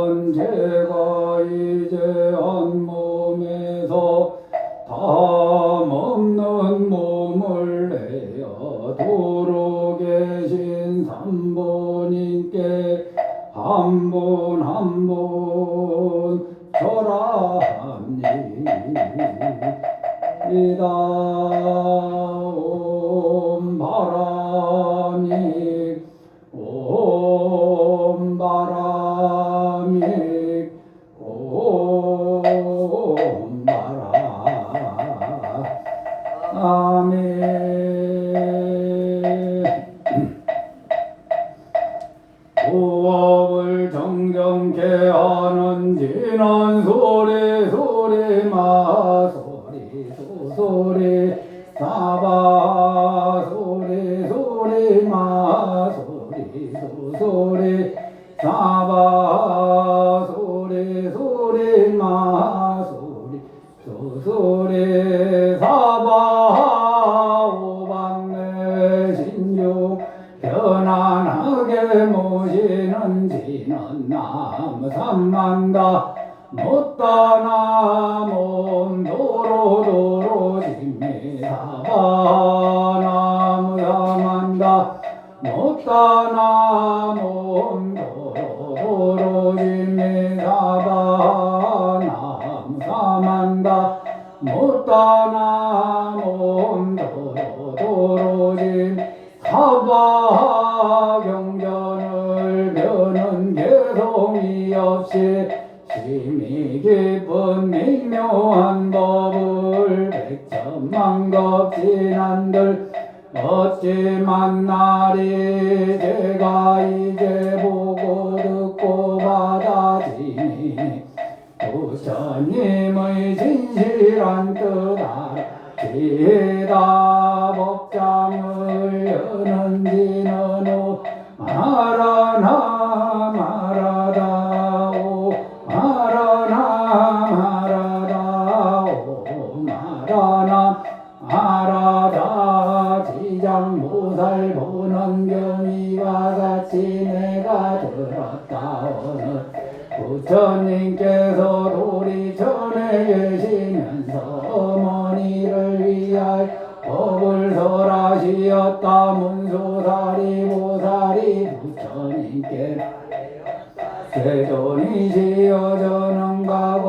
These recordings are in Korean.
하던 제가 이제 한 몸에서 담없는 몸을 내어 도로 계신 삼보님께 한 분 한 분 절하합니다. 옴 바람이 옴 바람이 옴 바람이 호흡을 정정케 하는 진한 소리 소리마 소리 소리 사바 소리 소리마 소리 소리 사바 소리 소리마 소리 소리 사바 오방내 신중 편안하게 모시는 지는 남 삼만다 못다나 몸 도로 집니다 남 삼만다 못다나 몸 도로 집니다 남 삼만다 못다나 몸 도로 집니다 하바 경전을 벼는 개성이 없이 심히 깊은 미묘한 법을 백천만급 지난들 어찌 만나리 제가 이제 보고 듣고 받아지니 부처님의 진실한 뜻 알지다 법장을 여는지는 오 마라나 마라다 오 마라나 마라다 오 마라나 마라다 지장보살 보는 경이와 같이 내가 들었다 오늘 부처님께서 도리천에 계시면서 어머니를 위하여 법을 설하시었다. 문수사리 보살이 부처님께 세존이시여 저는 과거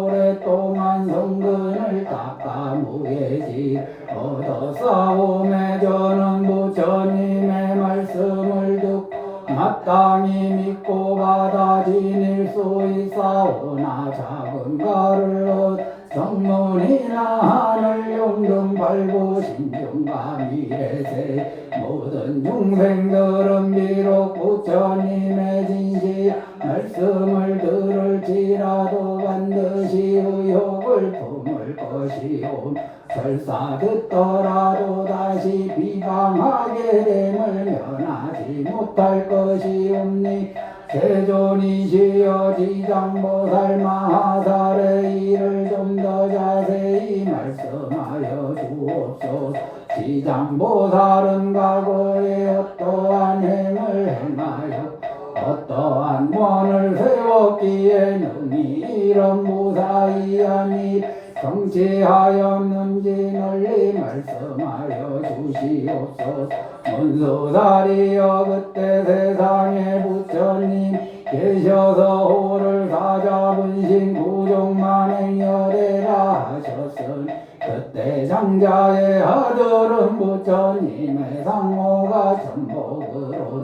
오랫동안 성근을 닦아 무예지 얻었사오매 저는 부처님의 말씀을 듣고 마땅히 믿고 받아 지닐 수 있사오나 작은 가를 얻 성문이나 하늘 용등 발고 신중과 미래세 모든 중생들은 비록 부처님의 진실 말씀을 들을지라도 반드시 의욕을 품을 것이오 설사 듣더라도 다시 비방하게 됨을 면하지 못할 것이옵니 세존이시여 지장보살 마하살의 일을 좀 더 자세히 말씀하여 주옵소서. 지장보살은 과거에 어떠한 행을 행하여 어떠한 원을 세웠기에 능히 이런 무사히한 일 성취하였는지 널리 말씀하여 주시옵소서. 문수사리여 그때 세상에 부처님 계셔서 호를 사자분신 구종만행여대라 하셨으니 그때 장자의 아들은 부처님의 상호가 전복으로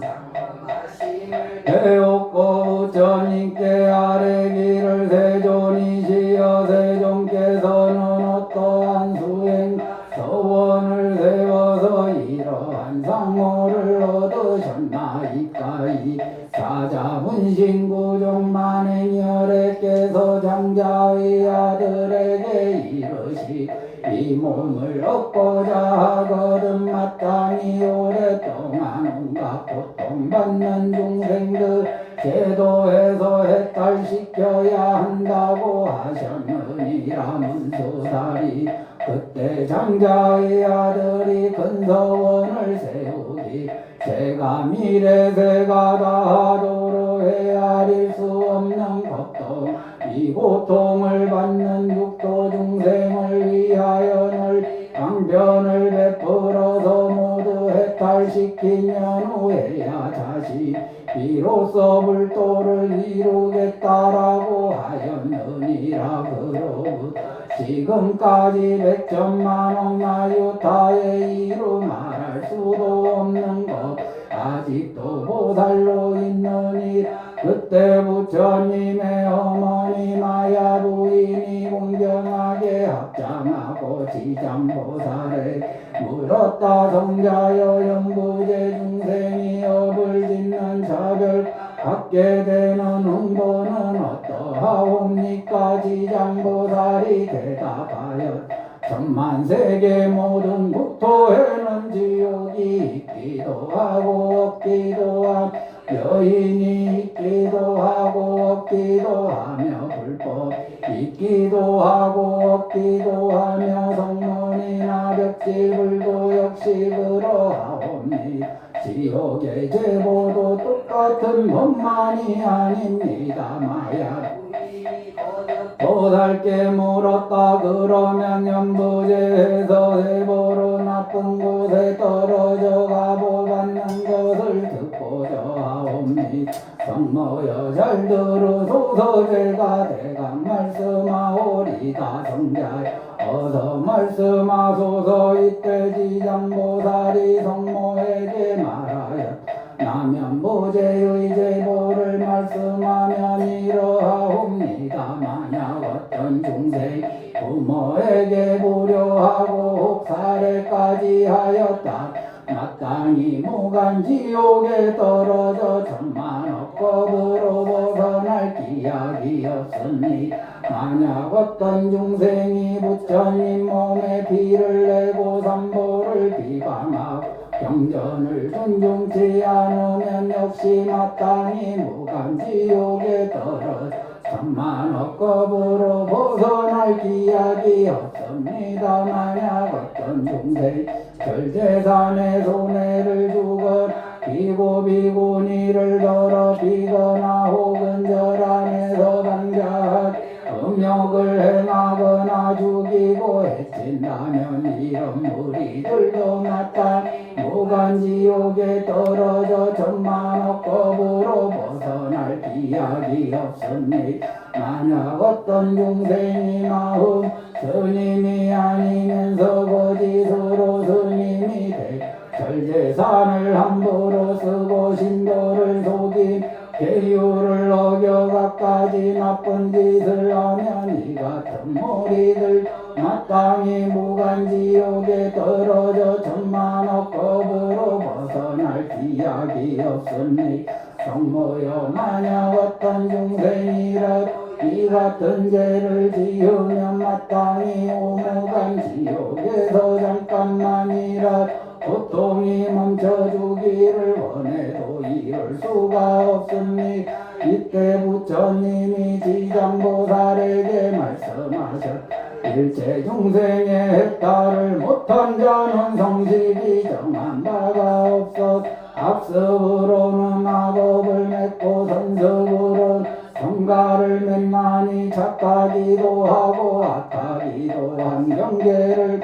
배웠고 부처님께 아뢰기를 세존이시여 세존께서는 어떠한 수행 서원을 세워서 이러한 상호를 얻으셨나이까 이 사자분신 구종만행열애께서 장자의 아들에게 이르시 이 몸을 얻고자 하거든 마땅히 오랫동안 온갖 고통받는 중생들 제도해서 해탈시켜야 한다고 하셨느니라. 문수사리 그때 장자의 아들이 큰 서원을 세우기 제가 미래세가 다하도록 헤아릴 수 없는 고통을 받는 육도 중생을 위하여 늘 강변을 베풀어서 모두 해탈시킨 연후에야 자신 비로소 불도를 이루겠다라고 하였느니라. 그로부터 지금까지 백천만억 나유타의 이루 말할 수도 없는 것 아직도 보살로 있느니 그때 부처님의 어머니 마야 부인이 공경하게 합장하고 지장보살에 물었다. 성자여 연부제 중생이 업을 짓는 차별 받게 되는 흥보는 어떠하옵니까? 지장보살이 대답하여 천만세계 모든 국토에는 지옥이 있기도 하고 없기도 하며 여인이 있기도 하고 없기도 하며 불법 있기도 하고 없기도 하며 성문이나 벽지불도 역시 그러하옵니다. 지옥의 제보도 똑같은 것만이 아닙니다. 마야 보살께 물었다. 그러면 연부제에서 세보로 나쁜 곳에 떨어져 가보받는 것을 듣고자 하옵니다. 성모여 잘 들으소서. 제가 대강 말씀하오리다. 성자 어서 말씀하소서. 이때 지장보살이 성모에게 말하여 남연부제의 제보를 말씀하면 이러하옵니다. 만약 어떤 중생 부모에게 불효하고 혹사례까지 하였다. 마땅히 무간지옥에 떨어져 천만억 겁으로 벗어날 기약이 없으니 만약 어떤 중생이 부처님 몸에 피를 내고 삼보를 비방하고 경전을 존중치 않으면 역시 마땅히 무간지옥에 떨어져 천만억 겁으로 벗어날 기약이 없습니다. 만약 어떤 중생 절제산에 손해를 주거나 비고비고니를 더럽히거나 혹은 절 안에서 단자하게 음욕을 행하거나 죽이고 해친다면 이런 무리들도 마땅히 무간지옥에 떨어져 천만억 겁으로 벗어날 기약이 없으니 만약 어떤 중생이 마음 스님이 아니면서 거짓으로 스님이 돼 절제산을 함부로 쓰고 신도를 속인 계율을 어겨가까지 나쁜 짓을 하면 이 같은 무리들 마땅히 무간지옥에 떨어져 천만억 겁으로 벗어날 기약이 없으니 성모여 만약 어떤 중생이라도 이 같은 죄를 지으면 마땅히 오무간지옥에서 잠깐만이라도 고통이 멈춰주기를 원해도 이룰 수가 없으니 이때 부처님이 지장보살에게 말씀하셨다. 일체 중생의 해탈을 못한 자는 성식이 정한 바가 없어 학습으로는 악업을 맺고 선습으로는 성가를 맺나니 착하기도 하고 악하기도 한 경계를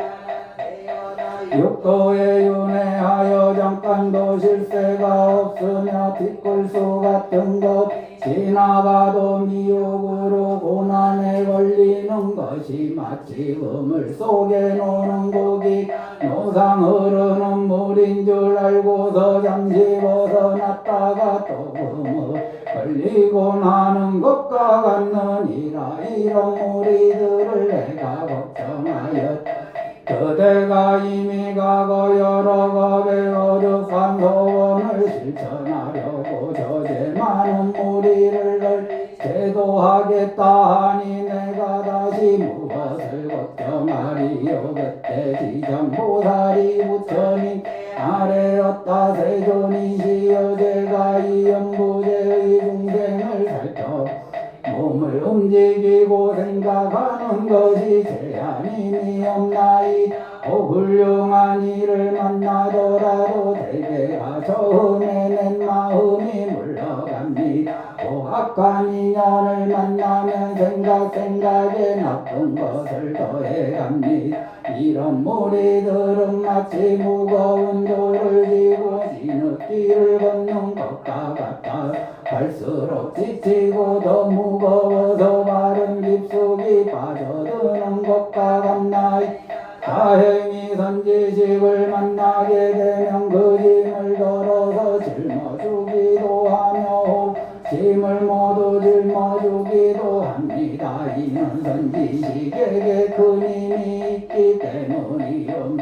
육도에 윤회하여 잠깐도 실세가 없으며 뒷골수 같은 것 지나가도 미혹으로 고난에 걸리는 것이 마치 그물 속에 노는 고기 노상 흐르는 물인 줄 알고서 잠시 벗어났다가 또 그물 걸리고 나는 것과 같느니라. 이런 무리들을 내가 걱정하였다. 그대가 이미 과거 여러 겁의 어둑한 소원을 실천하려고 저제 많은 무리를 제도하겠다 하니 내가 다시 무엇을 걱정하리요. 그때 지장보살이 부처님 아래였다. 세존이시여 제가 이 연부제의 중생을 살펴 몸을 움직이고 생각하는 것이 제한임이 없나이. 훌륭한 이를 만나더라도 대개가 처음에 낸 마음이 물러갑니다. 또 악한 인연을 만나면 생각에 나쁜 것을 더해갑니다. 이런 무리들은 마치 무거운 돌을 지고 진흙길을 걷는 것과 같아 갈수록 지치고 더 무거워서 발은 깊숙이 빠져드는 것과 같나이. 다행히 선지식을 만나게 되면 그 짐을 덜어서 짊어주기도 하며 짐을 모두 짊어주기도 합니다. 이는 선지식에게 큰 힘이 있기 때문이요.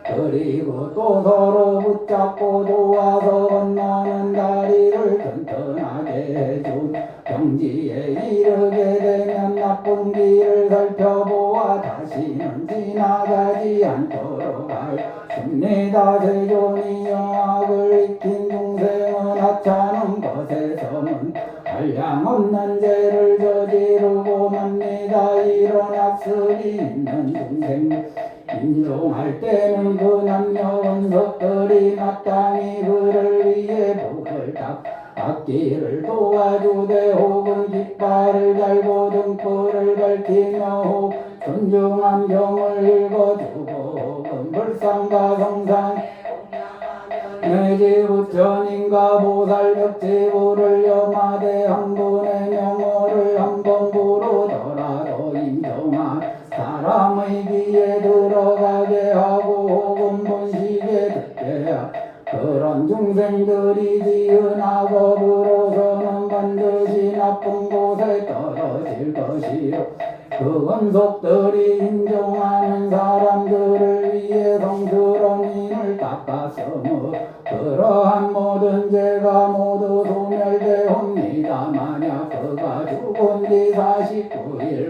그리고 또 서로 붙잡고 도와서 건너는 다리를 튼튼하게 해준 경지에 이르게 되면 나쁜 길을 살펴보아 다시는 지나가지 않도록 하였습니다. 세존이 영악을 익힌 중생은 하찮은 것에서는 한량없는 죄를 저지르고 맙니다. 이런 악습이 있는 중생 인종할 때는 그 남녀 원석들이 마땅히 그를 위해 복을 닦기를 도와주되 혹은 깃발을 달고 등불을 밝히며 혹 존중한 경을 읽어주고 혹은 불상과 성상 내지 부처님과 보살벽지부를 염하되 한 분의 명호를 한 번 부르더라도 인정한 사람의 귀에 들어가게 하고 혹은 본식에 듣게 하고 그런 중생들이 지은 악업으로서는 반드시 나쁜 곳에 떨어질 것이요. 그 원속들이 인정하는 사람들을 위해 성스러운 인을 닦았으므로 그러한 모든 죄가 모두 소멸되옵니다. 만약 그가 죽은 뒤 49일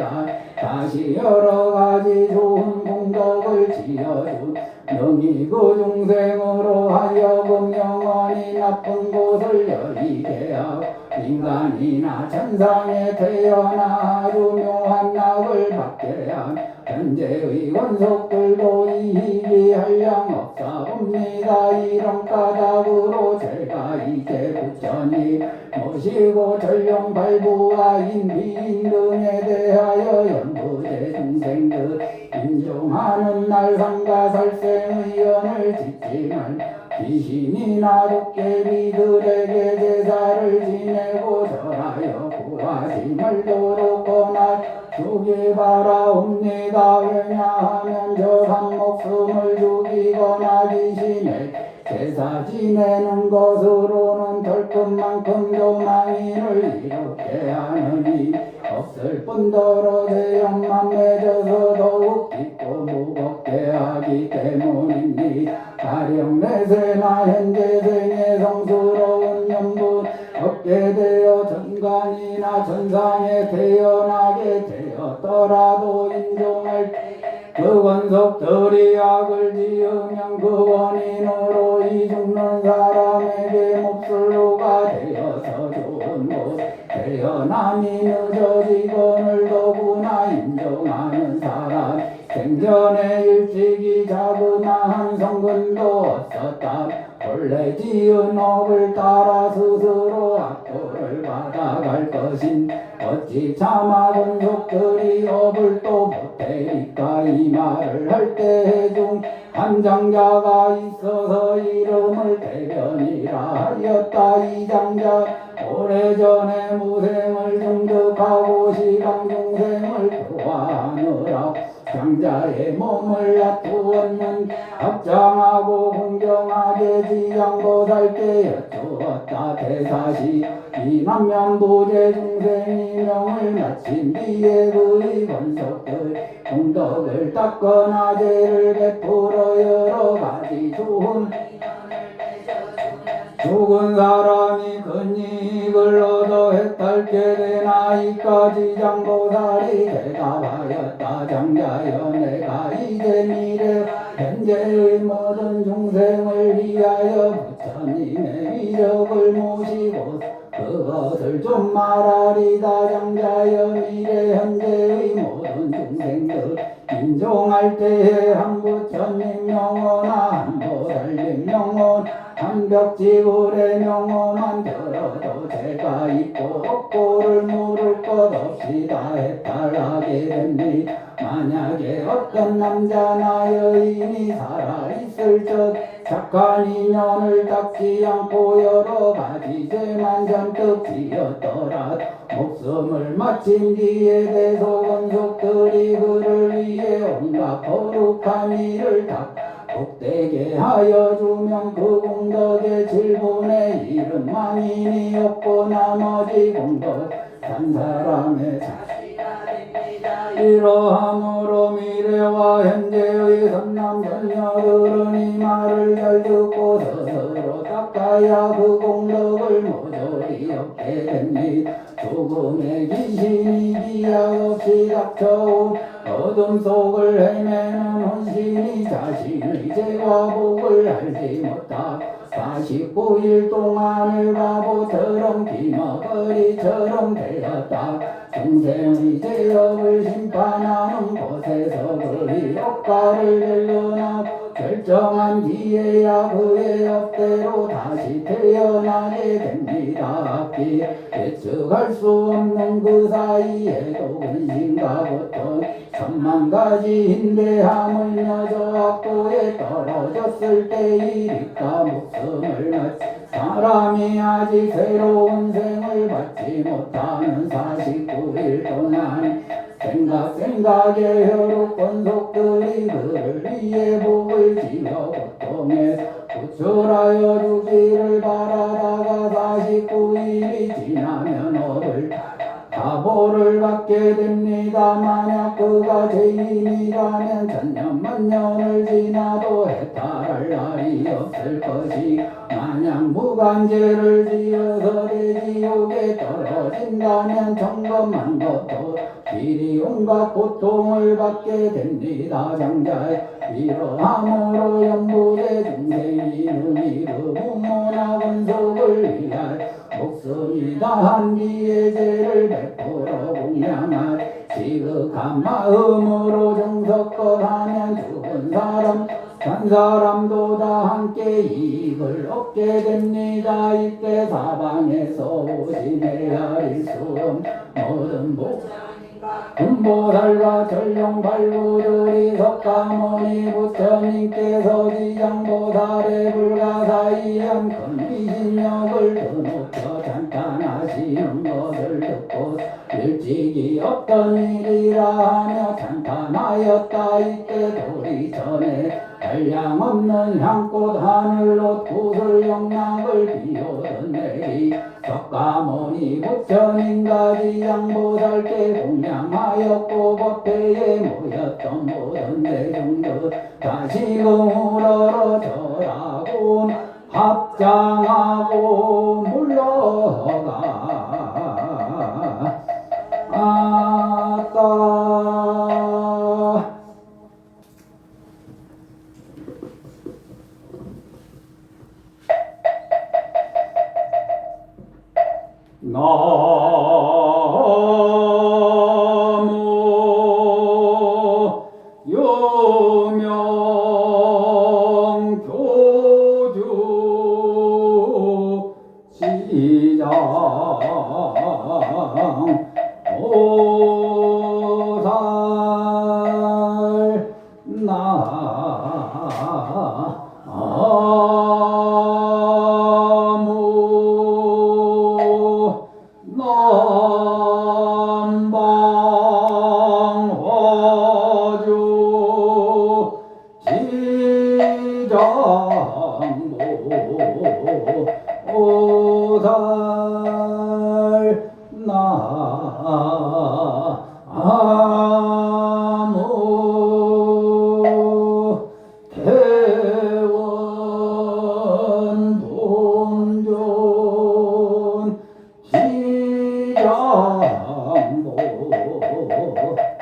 다시 여러 가지 좋은 공덕을 지어준 능히 그 중생으로 하여금 영원히 나쁜 곳을 여의게 하고 인간이나 천상에 태어나 아주 묘한 낙을 받게 한 현재의 원속들도 이익이 한량 없사옵니다. 이런 까닭으로 제가 이제 부처님 모시고 전령 발부와 인비인 등에 대하여 연부제 중생들 인종하는 날 상가 살생의 연을 짓지만 귀신이나 도깨비들에게 제사를 지내고 절하여 구하지 말도록 권하 주기 바라옵니다. 왜냐하면 저 한 목숨을 죽이거나 귀신의 제사 지내는 것으로는 덜끝만큼도 망인을 이롭게 하느니 없을 뿐더러 죄업만 맺어서 더욱 깊고 무겁게 하기 때문이니 가령 내세나 현재 생의 성스러운 연분 얻게 되어 전간이나 전상에 태어나게 되었더라도 인종할 그 원속들이 악을 지으면 그 원인으로 이 죽는 사람에게 몹쓸로가 되어서 좋은 곳 태어남이 늦어지거늘 더구나 인정하는 사람 생전에 일찍이 자그마한 성근도 없었다. 본래 지은 업을 따라 스스로 악도를 받아갈 것인 어찌 차마 원속들이 업을 또 못되니까 이 말을 할 때 해중 한 장자가 있어서 이름을 대변이라 하였다. 이 장자 오래전에 무생을 중득하고 시방중생을 교화하느라 장자의 몸을 놔두었는 합장하고 공경하게 지장보살께 여쭈었다. 대사시 이 남면부제 중생이 명을 마친 뒤에 그의 원속들 공덕을 닦거나 죄를 베풀어 여러 가지 좋은 죽은 사람이 큰 이익을 얻어 해탈게 되나 이까지 장보살이 대답하였다. 장자여 내가 이제 미래 현재의 모든 중생을 위하여 부처님의 위력을 모시고 그것을 좀 말하리다. 장자여 미래 현재의 모든 중생들 인종할 때에 한 부처님 명언 한 보살님 명언 한 천벽지불의 명호만 들어도 죄가 있고 업고를 물을 것 없이 다 해탈하게 됩니다. 만약에 어떤 남자나 여인이 살아있을 적 착한 인연을 닦지 않고 여러 가지 죄만 잔뜩 지었더라 목숨을 마친 뒤에 대소건속들이 그를 위해 온갖 거룩한 일을 다 복되게 하여 주면 그 공덕의 7분의 1은 망인이 없고 나머지 공덕 산 사람의 이러함으로 미래와 현재의 선남 선녀들은 이 말을 잘 듣고 스스로 닦아야 그 공덕을 모조리 얻게 됩니다. 죽음의 귀신이 기약 없이 닥쳐온 어둠 속을 헤매는 혼신이 자신의 죄와 복을 알지 못하 49일 동안을 바보처럼 기머거리처럼 되었다. 중생의 죄업을 심판하는 곳에서 그의 효과를 결론하고 결정한 뒤에야 그의 업대로 다시 태어나게 됩니다. 예측할 수 없는 그 사이에도 근심과 고통 천만 가지 인대함을 여저 악도에 떨어졌을 때 일이까 목숨을 마치 사람이 아직 새로운 생을 받지 못하는 49일 동안 생각에 혈육 권속들이 그를 위해 복을 지어 고통에 구출하여 주기를 바라다가 49일이 지나면 업을 가보를 받게 됩니다. 만약 그가 죄인이라면 천년 만년을 지나도 해탈할 날이 없을 것이 만약 무간죄를 지어서 대지옥에 떨어진다면 점검한 것도 길이 온갖 고통을 받게 됩니다. 장자 이러함으로 영부의 중생이 눈이 그 무모나 원속을 위하여 목숨이 다한 뒤에 죄를 100% 공양할 지극한 마음으로 정석껏 하면 죽은 사람 산 사람도 다 함께 이익을 얻게 됩니다. 이때 사방에서 오신 헤아릴 수 없는 모든 금보살과 전룡발구들이 석가모니 부처님께서 지장보살의 불가사의한 큰귀신력을 드높여 찬탄하시는 것을 듣고 일찍이 어떤 일이라 하며 찬탄하였다. 이때 도리 전에 한량없는 향꽃 하늘로 구슬 영락을 비오던 내리 석가모니 부처님과 지장보살께 공양하였고 법회에 모였던 모든 대중들 다시금 우러러 절하고 합장하고 물러가 아까 나무 유명교주 시장 보살 남방화주 지장보 보살 나무 대원 본존 지장보 보살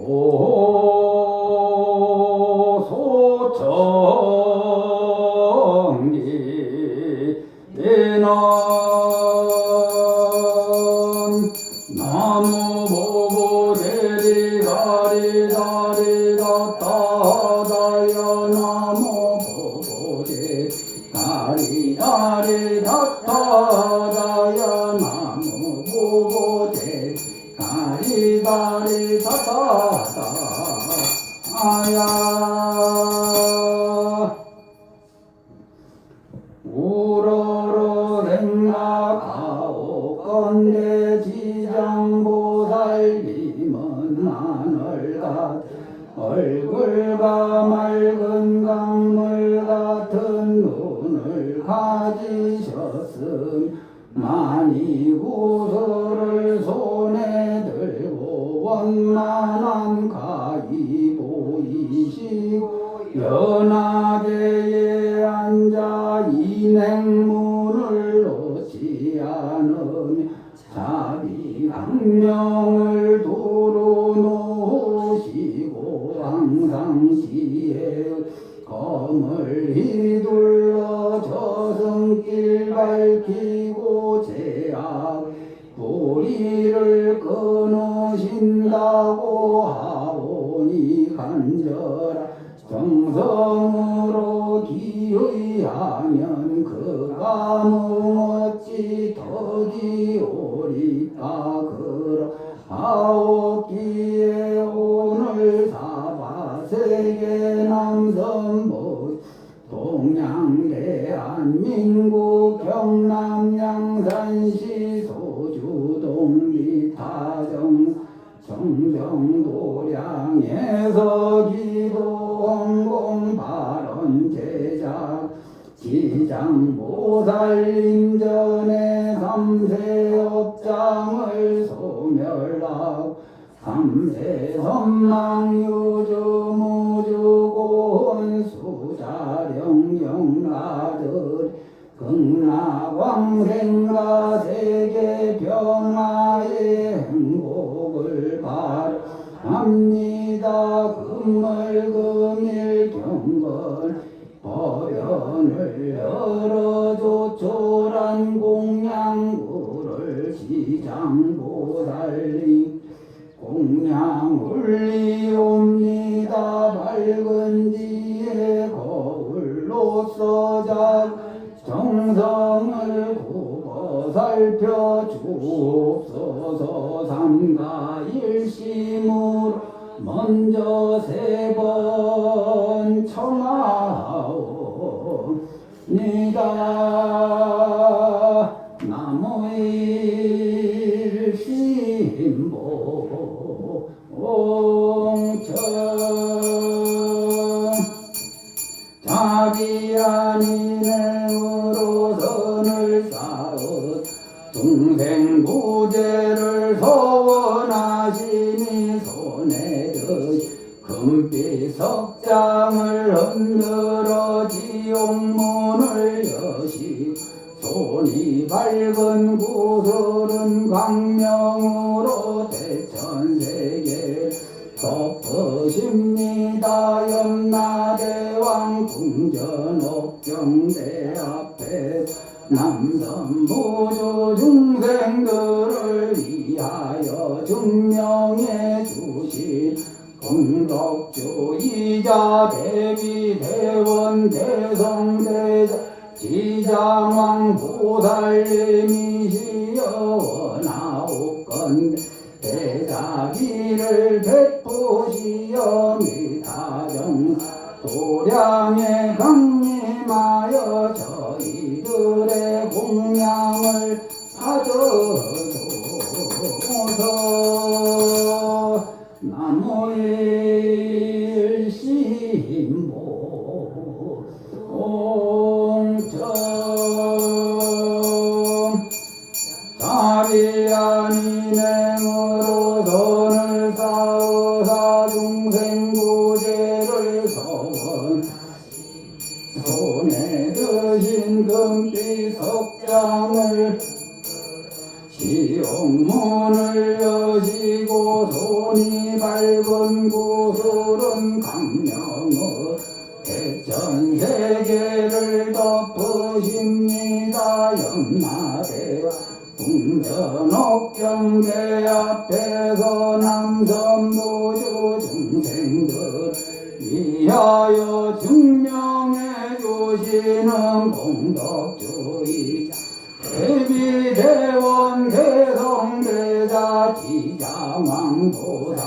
오 이는 나무 보고 대리가리 다리 다타다여 나무 보고 대리가리 다리 다타다여 나무 보고 대리가리 다리 다타다 아야 우러러 생각하오건대 지장보살님은 하늘같 얼굴과 맑은 강물 같은 눈을 가지셨음 많이 구슬을 손에 들고 원만한 가히 보이시고 연하게에 앉아 인행문을 놓지 않으며 자비 강명을 도로 놓으시고 항상 지혜 검을 휘둘러 저승길 밝히고 제악 뿌리를 끊으신다고 하오니 간절하 정성으로 기의하면 그 감흥 어찌 더디오리까 그러하옵기에 오늘 사바세계 남선부 동양 대한민국 경남 양산시 소주 동리 타정 정정도량에서 기도 원공 발언 제작 지장보살님 전에 삼세업장을 소멸하고 삼세 선망유주무주고원 수자령영가들 극락왕생가 세계평화의 행복을 바랍니다. 금월금일 경건 법연을 열어 조촐한 공양구를 시장보살님 공양 올리옵니다. 밝은 지혜 거울로서 작 정성을 굽어 살펴주옵소서. 삼가일심으로 먼저 세 번 청하옵니다. 나무일심보 옹천 자기 아닌 행으로 선을 쌓은 중생부재를 소원하시니 손에 들 금빛 석장을 흔들어 지옥문을 여시고 손이 밝은 구슬은 광명으로 대천세계 덮으십니다. 염라대왕 궁전옥경대 앞에 남선부주 중생들을 위하여 증명해 주신 공덕주의자 대비대원 대성대자 지장왕 보살님이시여 원하옵건대 대자비를 베푸시어 미타정 도량에 강림하여 저희들의 공양을 받으소서. 나무일심보 옹천 자비 아닌 행으로 선을 쌓으사 중생구제를 서원 손에 드신 금빛 석장을 지옥문을 여시고 손이 밝은 구슬은 강명을 대천세계를 덮으십니다. 염라대왕 궁전옥경대 앞에서 남선보조 중생들 위하여 증명해 주시는 공덕주의자 대비대원 대성대자 지자왕보살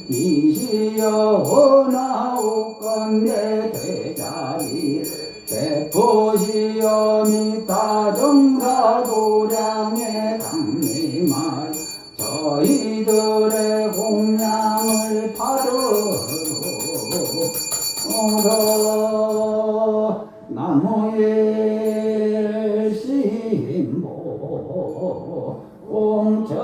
미시여 원하옵건대 대자비 베푸시어 미타정사도량에 강림하여 저희들의 공양을 받으소서. 나무의 신보 공청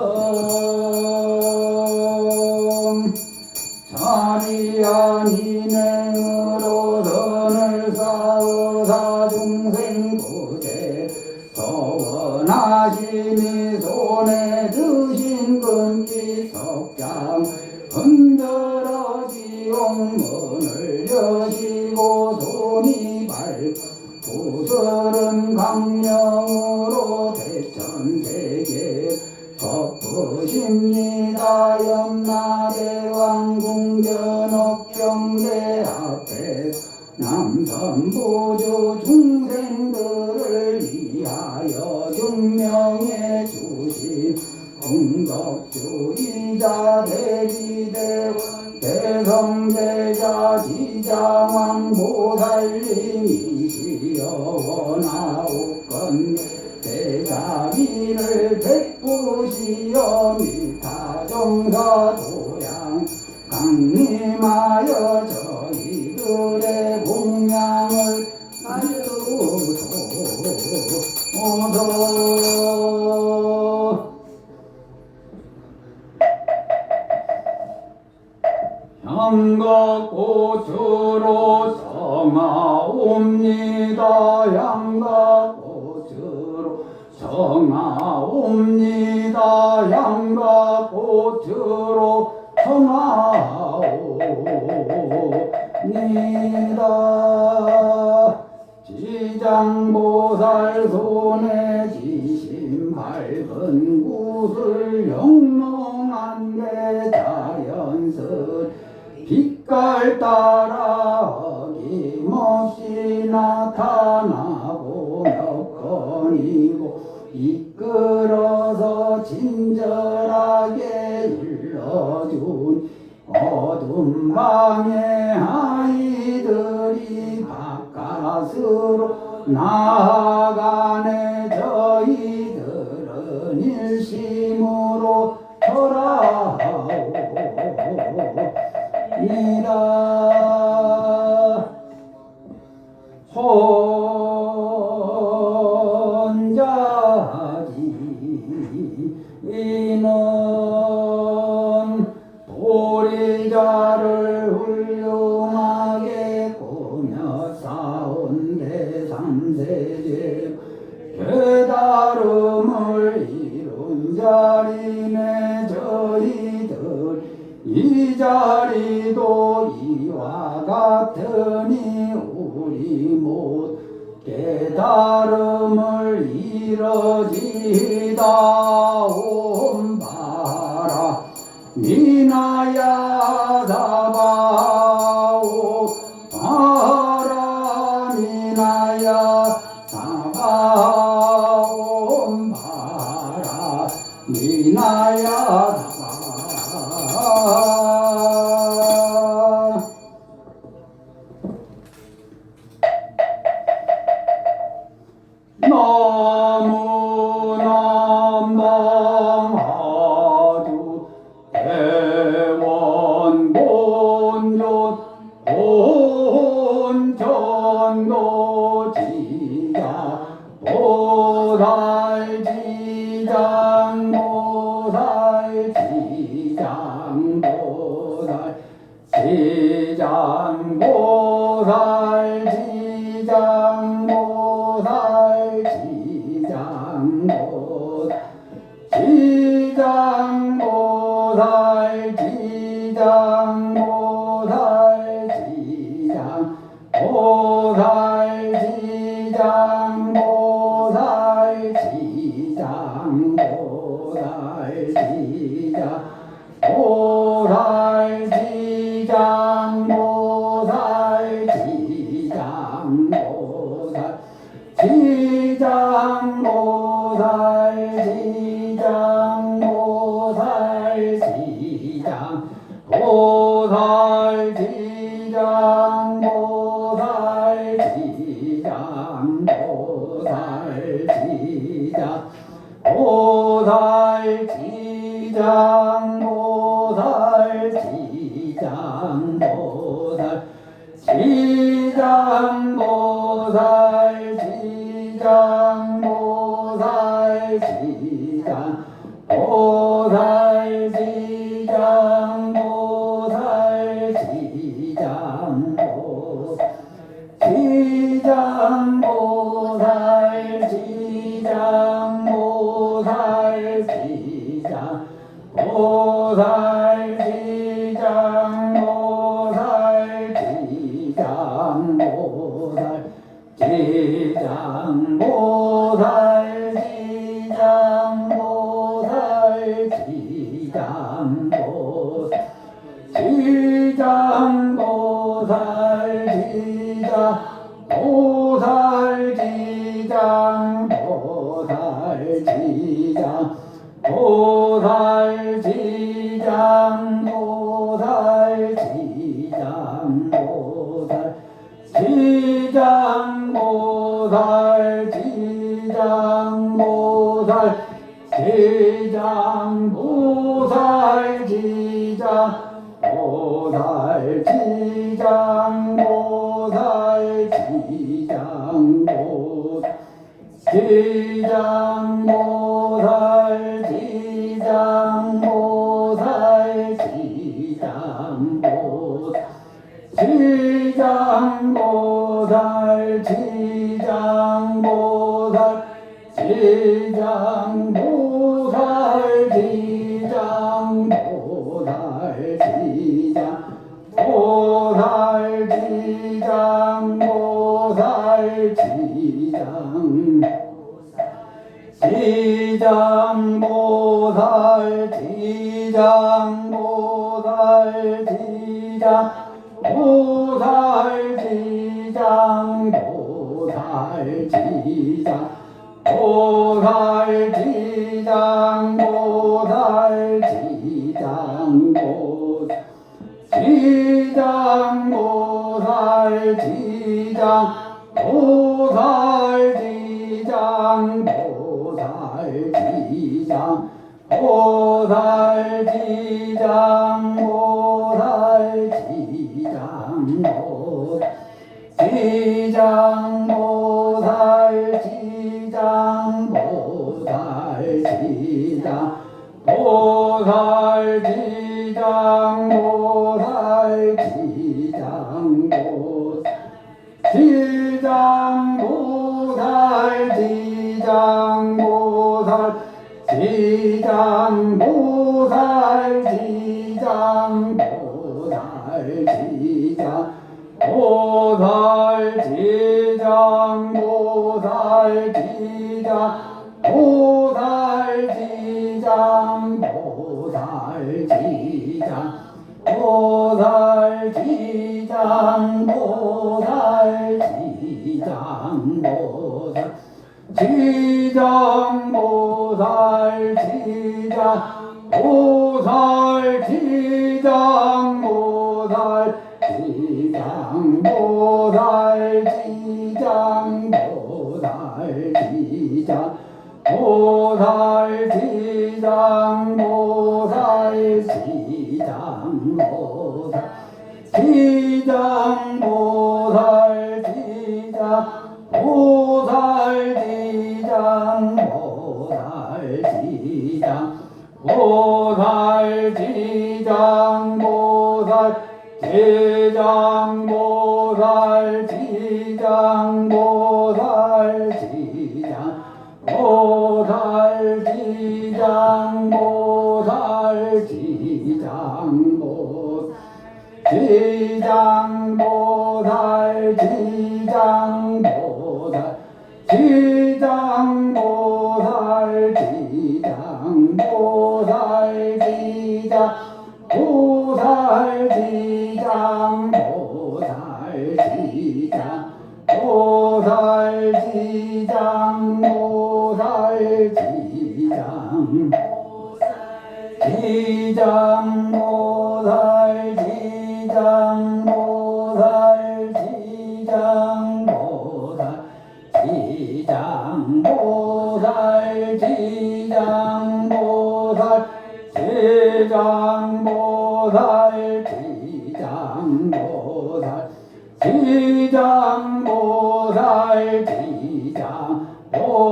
자리한 인행으로 선을 쌓으사 중생 구제 서원하시니 손에 드신 금기 석장 흔들어 지옥문을 여시고 손이 발 구슬은 강령으로 대천세계 덮으십니다. 염라대왕 궁전옥경대 앞에 남선보조 중생들을 위하여 증명해 주신 공덕주의자 대비대원 대성대자 지자왕보살님이시여 원하옵건 대자비를 베푸시어 미타정사도량 강림하여 저희들의 공양을 나누소서. 향각꽃으로 성하옵니다. 향각꽃으로 성하옵니다. 향각꽃으로 성하옵니다. 지장보살 손에 지심 밝은 구슬 영롱한 게 자연스레 빛깔 따라 어김없이 나타나고 몇 건이고 이끌어서 친절하게 일러준 어둠 방에 아이들이 바깥으로 나아가네. 저희들은 일심으로 돌아오리라. 혼자지 이는 도리자를 훌륭하게 꾸며 쌓은 대삼세제 깨달음을 이룬 자리네. 저희들 이 자리도 이와 같으니 우리 못 깨달음을 이뤄지다. 온바라 미나야 사바오 바라 미나야 사바오 온바라 미나야 사바. 너무나 망하두 대원 본존 본전도 지자 보살 지장 보살 지장 보살 지장 보살 지장 보살 지장 보살 지장 보살 지장 보살 지장 보살지장 지장보살 지장보살 지장보살 지장보살 지장보살 지장보살 지장보살 지장보살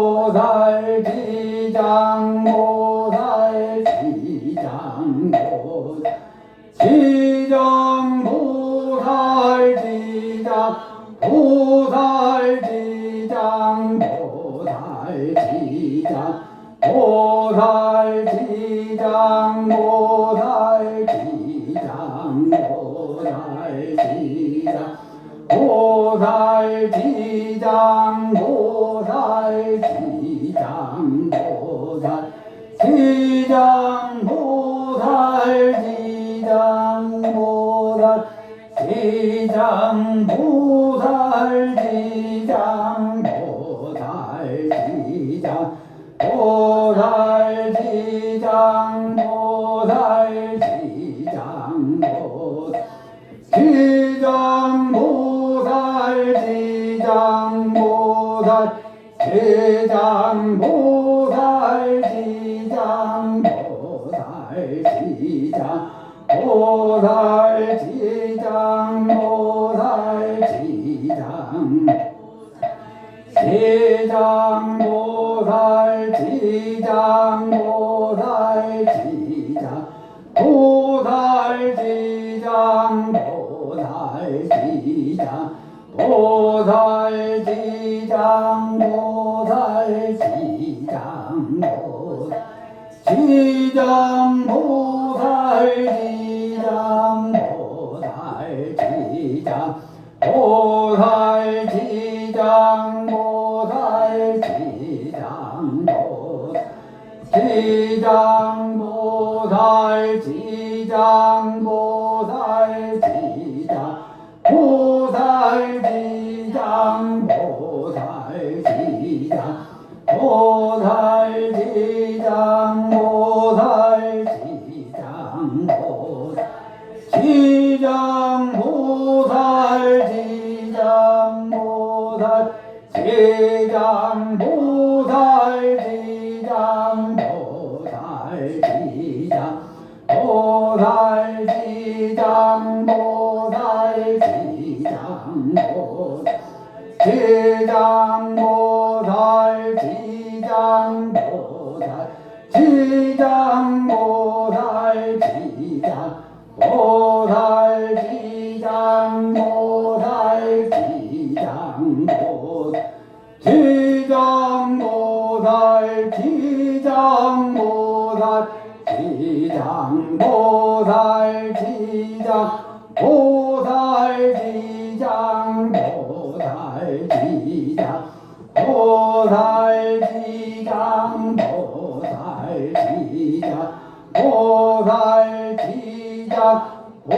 지장보살 지장보살 지장보살 지장보살 지장보살 지장보살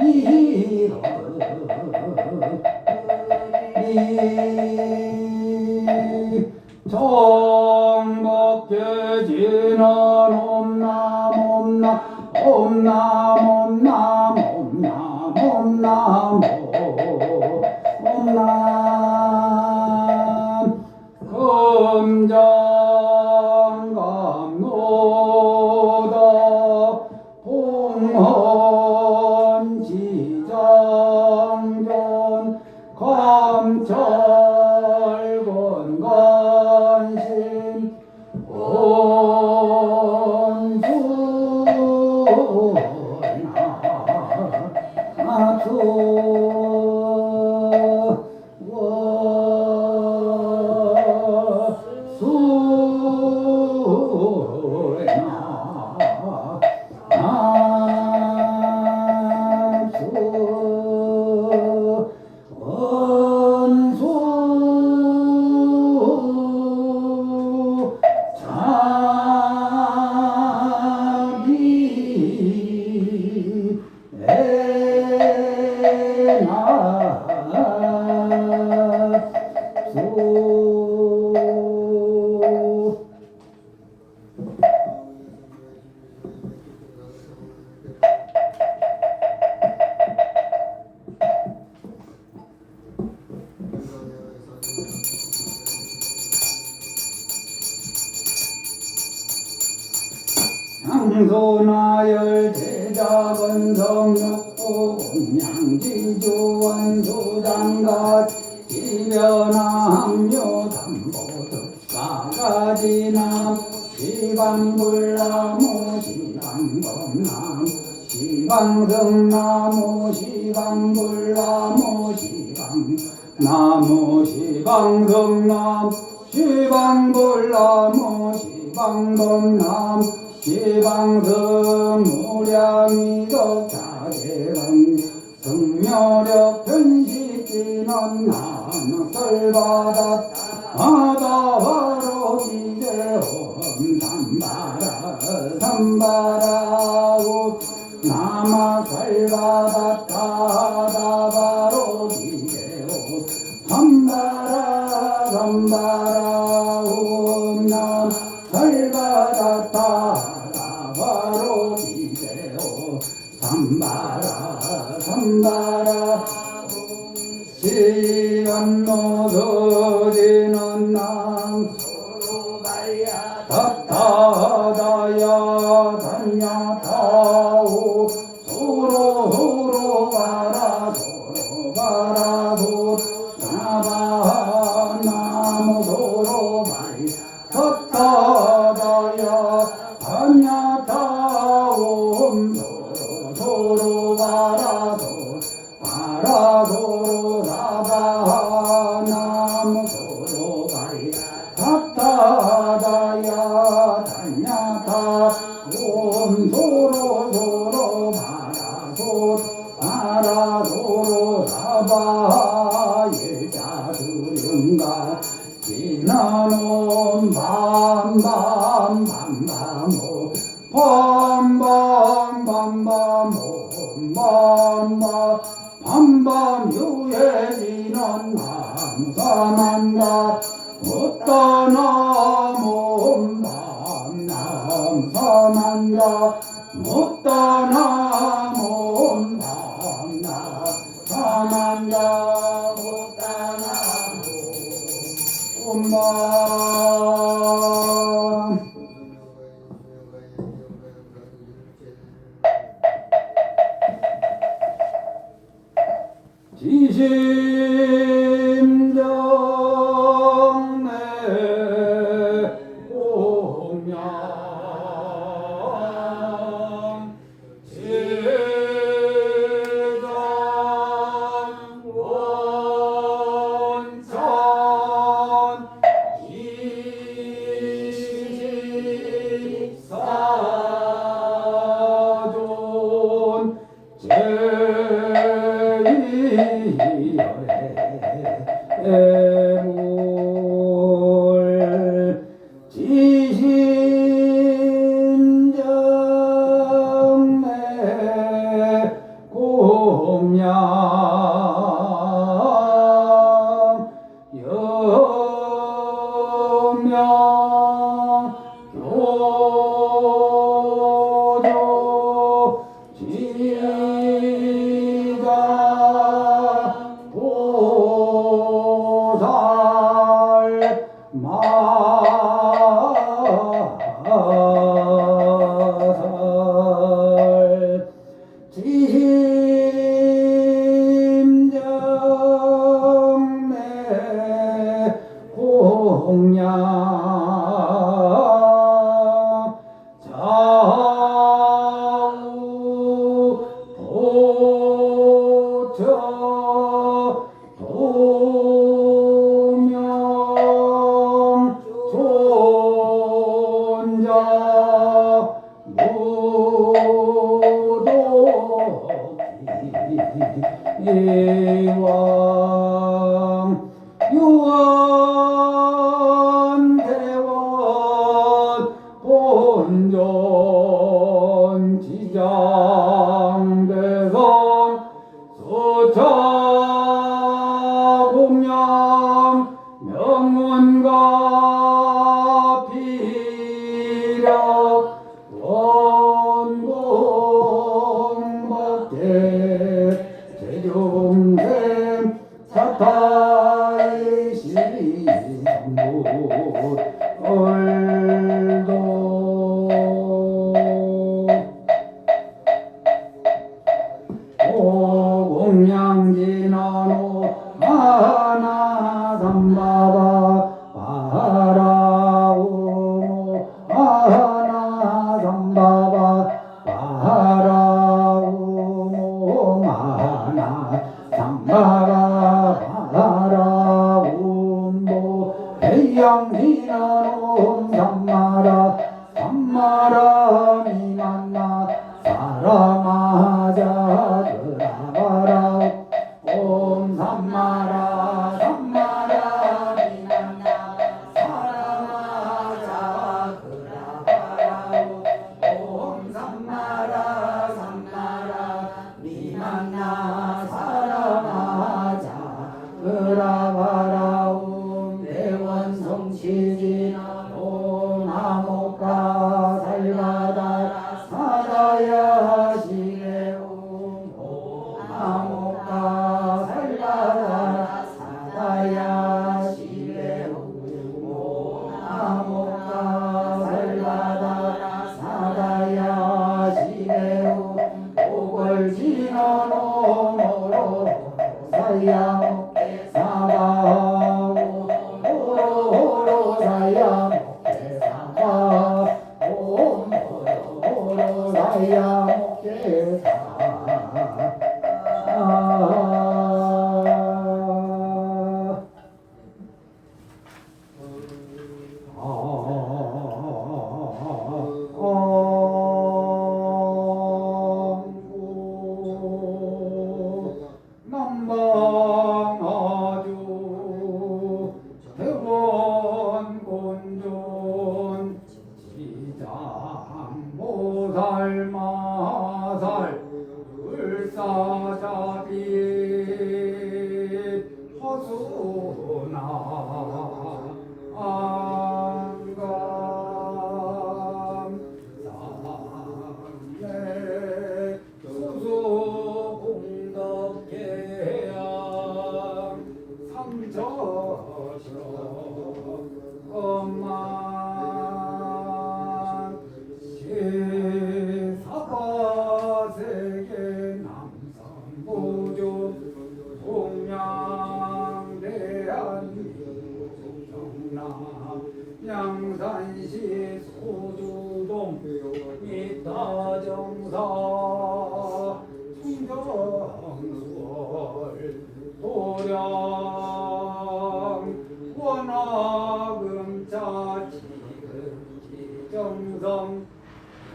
지장보살 장소나열 제자건성육부 공양지주원수장가 지변함요 담보득사가지남 시방불나무 시방범나무 시방성나무 시방불나무 시방나무 시방성나무 시방불나무 시방범나무 시방성 무량이덕 자재건 성묘력 편식지는 나무설바다 바다바로 기대홈 삼바라 삼바라오 나마설바다 바다바로 기대홈 삼바라 삼바라오 나마설바다 바로 기대오 삼바라 삼바라 시간노서지는 남 서로 말야 다다다야 단야다오 서로 바라 서로 바라 도 나바 나무 서로 말야 다다다야 단야다옴 서로 바라도 나바 나무 서로 바리 다다다야 단야다옴 서로 바라도 나바 일자두윤가 지나놈 밤밤밤밤밤오 밤밤밤밤밤오 밤밤 유해지는 남사만다 못다나몸 남사만다 못다나몸 남사만다 못다나몸 엄마 지심정내 공양 제장 원천 이십사존 애물 지심정내 공양 여명 교조 지가 보살 마살 지심정내 공양 좌우 도처 도명 존자 무도기왕 유언대원 본존 지장대성 수차 공양 명문가 비량 산마라 미만나 사람하자 그라바라 옴 산마라 산마라 미만나 사람하자 그라바라 옴 산마라 산마라 미만나 사람하자 그라바라 옴 대원성치지 오나모카 살가다 사다야 시레 오나모카 살가다 사다야 시레 오나모카 살가다 사다야 시레 오걸 지나노모로 사야 사바오 호로 사야 사바 호로 사야 남방아주 대원곤존 지장보살 마살 불사자빛 허수나 안감 삼내 수수공덕계양 삼처셔 엄만 제사가세계 남성보조 동양대한민국 경남 양산시 소주동 이타정사 충정수월 도량 원화금자 지금지정성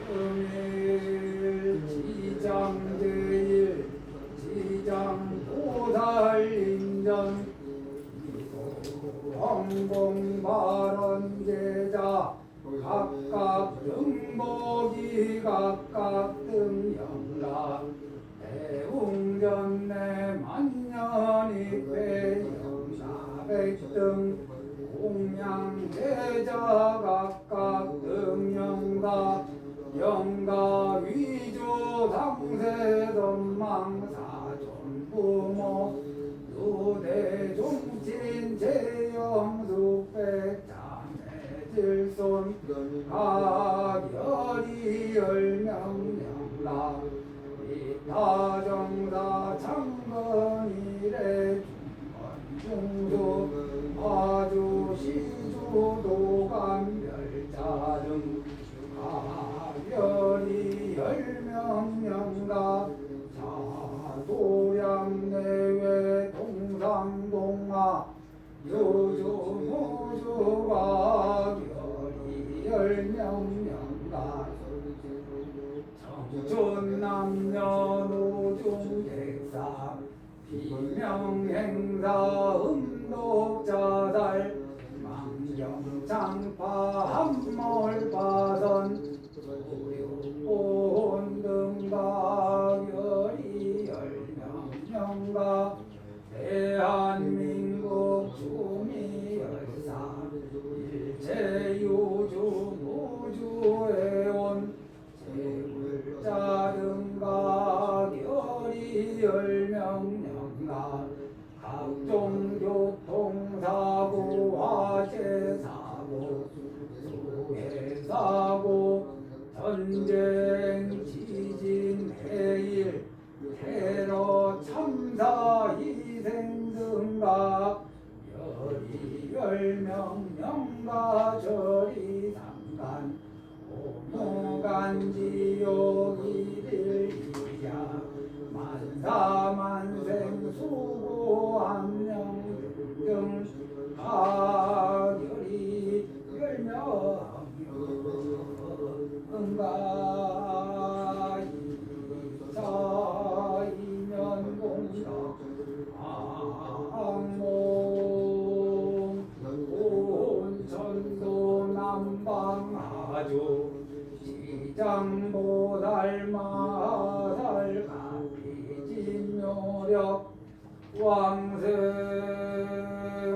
금일 지장제일 지장보살인전 황공발언제자 각각 등복이 각각 등영락 대웅전내 만년이 배영사백등 공양대자 각각 등영가 영가 위주 상세전망사존부모 유대종친 제영숙백장해질손 가결이 열명영락 이타정사 창건이래 중건중수 아주시주도감멸자등 가결이 열명영락 자도양내외 동상동화 유주무주가 결이 열명영락 청춘남녀노중객사 비명행사 음독자살 망경장파 함몰파선 온등가결이 열명영가 대한민국 주미열사 일체유주 무주해온 제불자등가결이 열명영가 각종 교통사고 화재사고 수해사고 전쟁 지진 해일 테러 참사 희생 등가 열이 열명영가 절이 상간 오무간지옥이들이야 만사만생 수고함령 등 가결이 열명 삼가 이사 인연공덕 악몽 온천도 남방하주 지장보살 마살 가피진묘력 왕생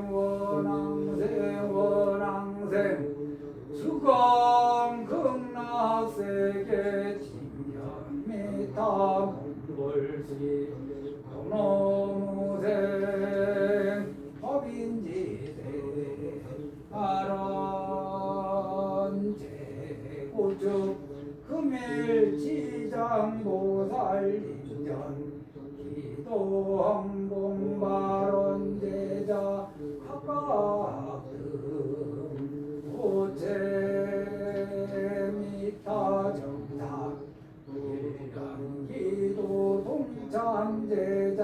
원왕생 원왕생 수강 극락세계 진현미타 몽골시 동노무생 법인지대 아런 제고축 금일지장보살인전 기도항공발원제자 각각등 오체미타 정탁 일간기도 동참제자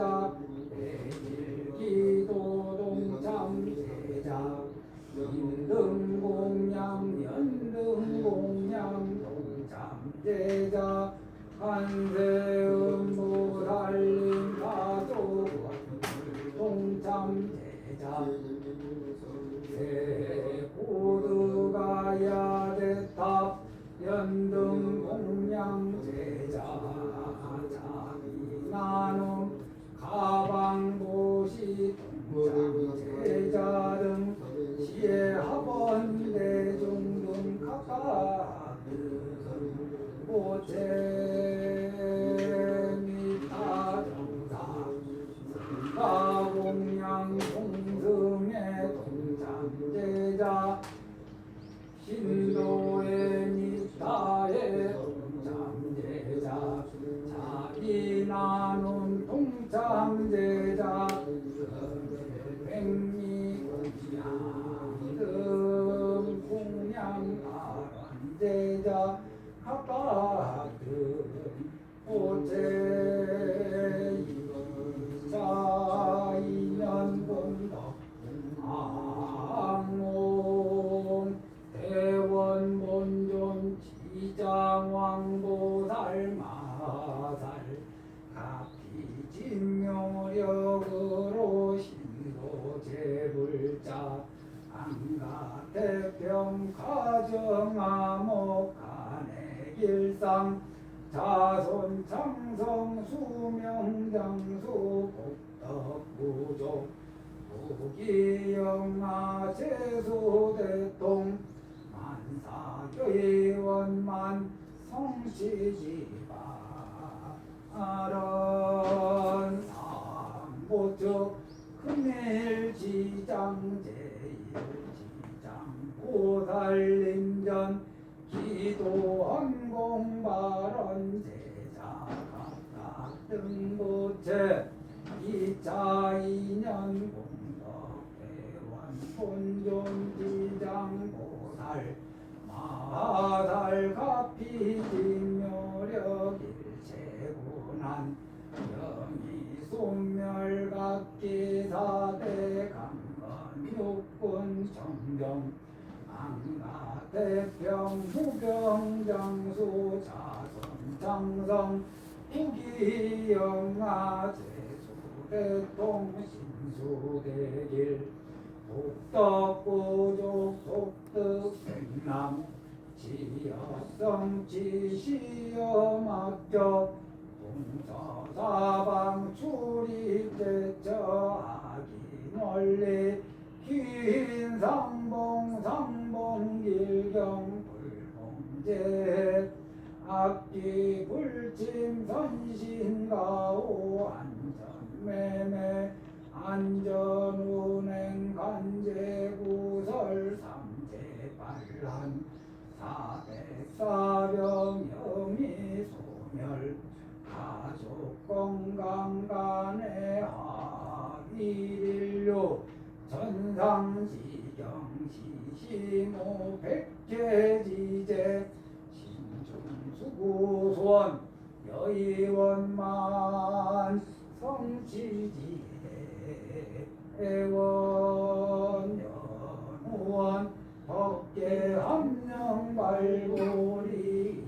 일기도 동참제자 인등공양 연등공양 동참제자 한세음보살님 가족 동참제자 세고드가 야대탑 연등공양제자 자비나눔 가방보시 동참제자 등 시혜합원 대중등 각각 오체미타 정사 가공양 동승의 동참제자 신도의 미타의 동참제자 자비나눔 동참제자 백미공양 공양아란제자 각각등 오체이사 인연본덕 악몽 대원본존 지장왕보살 마살 가피진묘력으로 신도제불자 안가태평 가정암옥 간해길상 자손창성 수명장수 복덕부족 부기영아 제수대통 만사교의원만 성취지바 아런 삼보적 금일지장제일지장 보살림전 기도헌공발원 제자 각각 등부채 2차 인연 공덕 대원 본존지장 보살 마살 가피진묘력 일체고난 영이 소멸각기사대 강건 육군 정경 안가대평 무병장수 자손장성 후기영아 제수대통 신수대길 복덕부족 속득생남 지여성 지시여막적 동서사방 출입대처 악인원리 긴상봉 상봉길경 불봉제 악기 불침 선신가오 안전매매 안전운행 간제구설 삼재반란 사백사병 영미소멸 가족건강 간의 하일일료 전상지경시시모 백제지제 신중수구소원 여의원만 성취지대 애원 연호원 법계 함령 발골이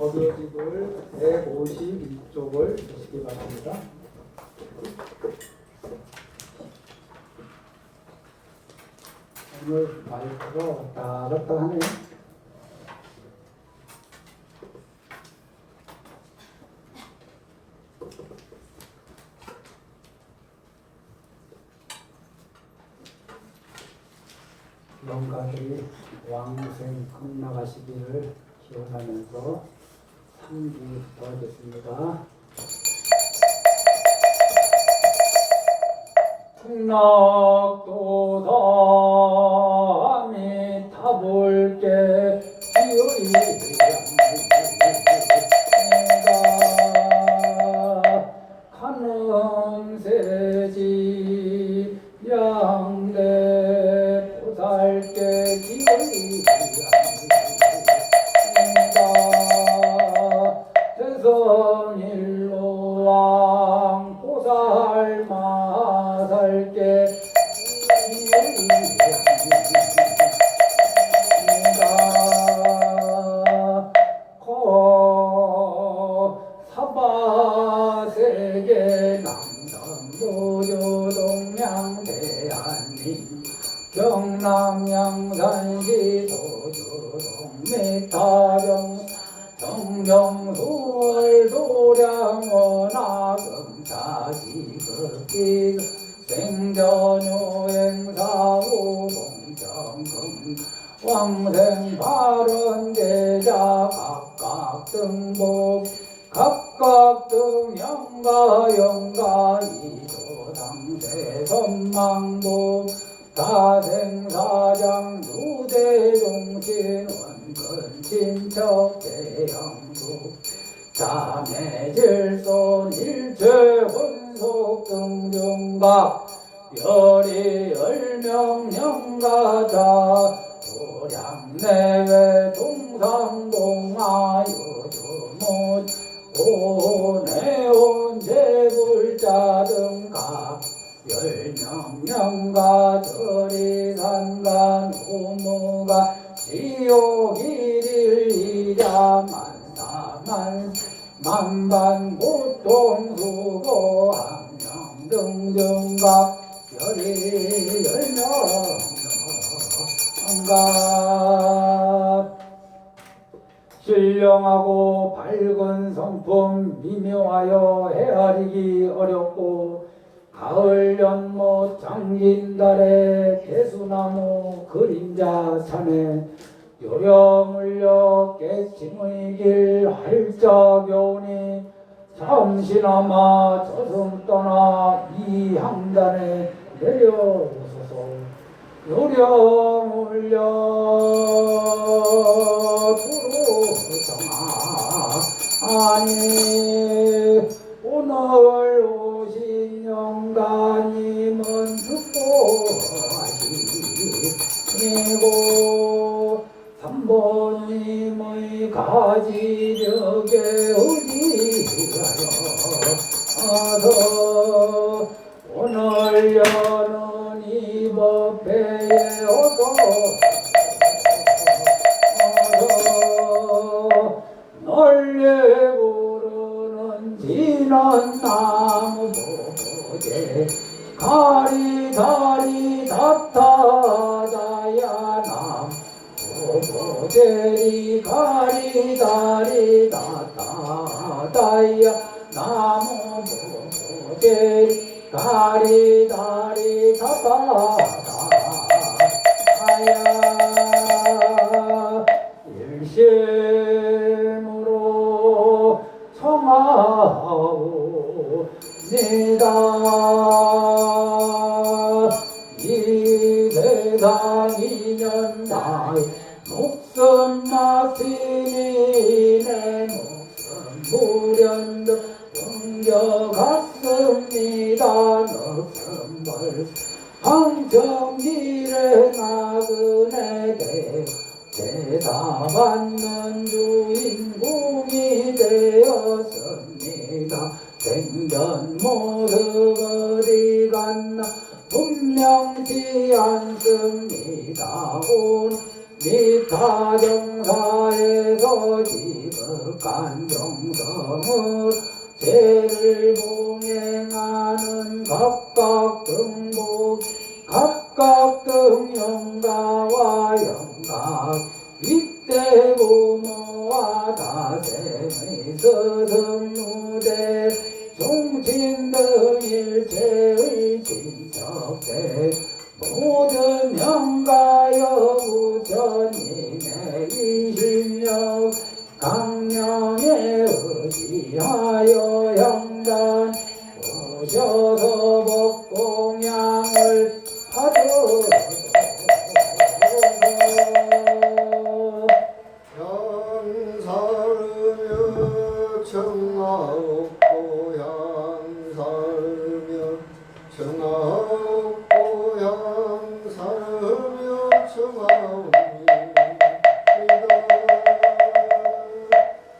거두집을 152쪽을 주시기 바랍니다. 오늘 마이크가 왔다 갔다 하네요. 영가들이 왕생 극락하시기를 기원하면서 상기 도와주겠습니다. 극락도다 아미타불께 기어이 가는 세지 양대 보살께 기어이 대선일로 왕 보살 마살께 사바세계 남성도조동양 대한민 경남양산시 도조동 메타정 정경수월 도량원화금사지극기 생전유행사우봉정금 왕생발언제자 각각 등복 각각 등영가 영가 이조당대 선망복 다생사장 유대용신 원근 친척 대영수 자매질손 일체 혼속 등중각 열이 열명령가자 도량내외 동상동아유주못 오내온 제불자 등각 열명령가 저리산간 후무가 지옥일일 이자만사만 만반 고통수고 함령 등등각 열이 열명령가 신령하고 밝은 성품 미묘하여 헤아리기 어렵고 가을 연못 장긴달에 개수나무 그림자 산에 요령을려 깨침의 길 활짝여오니 잠시나마 저승 떠나 이 향단에 내려오소서. 요령을려 두루정아 아니 오늘 오신 영간이 오늘 여는 이 법회에 어서 널리 부르는 진한 나무 보제 가리다리 다타다야 나무 보제리 가리다리 다타다야 나무 보제리 가리다리 다타다야 일심으로 청하옵니다. 이 세상 인연 나의 목숨 막히니 내 목숨 무련도 옮겨갔습니다. 목숨 벌 황정길의 나그네게 제사받는 주인공이 되었습니다. 생전 모습 어디 갔나 분명치 않습니다. 오늘 미타정사에서 지극한 정성을 죄를 봉행하는 각각 등복 각각 등영가와 영가 이때 부모와 다생의 스승무대 종친 등 일체의 친척대 모든 영가여 부처님의 이실력 강령에 의지하여 영단 오셔서 법공양을 받으소서. 양사르며 청하옵고 양사르며 청하옵고 양사르며 청하옵니다.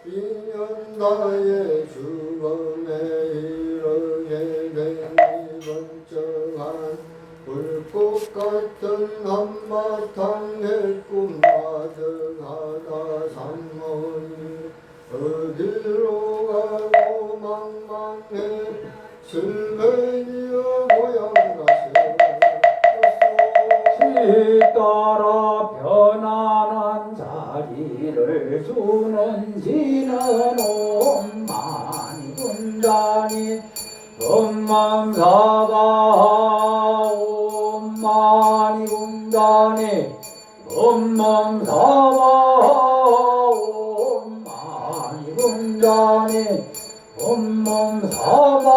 인연다의 죽음에 이르게 된 이번정한 불꽃 같은 한바탕에 꿈마등하다 산머니 어디로 가고 망망해 슬며니어 고향가세 시따라 편안한 자리를 주는 지는 엄마니 군단이 엄망사가 엄마니 군단이 엄망사가 엄마니 군단이 엄망사가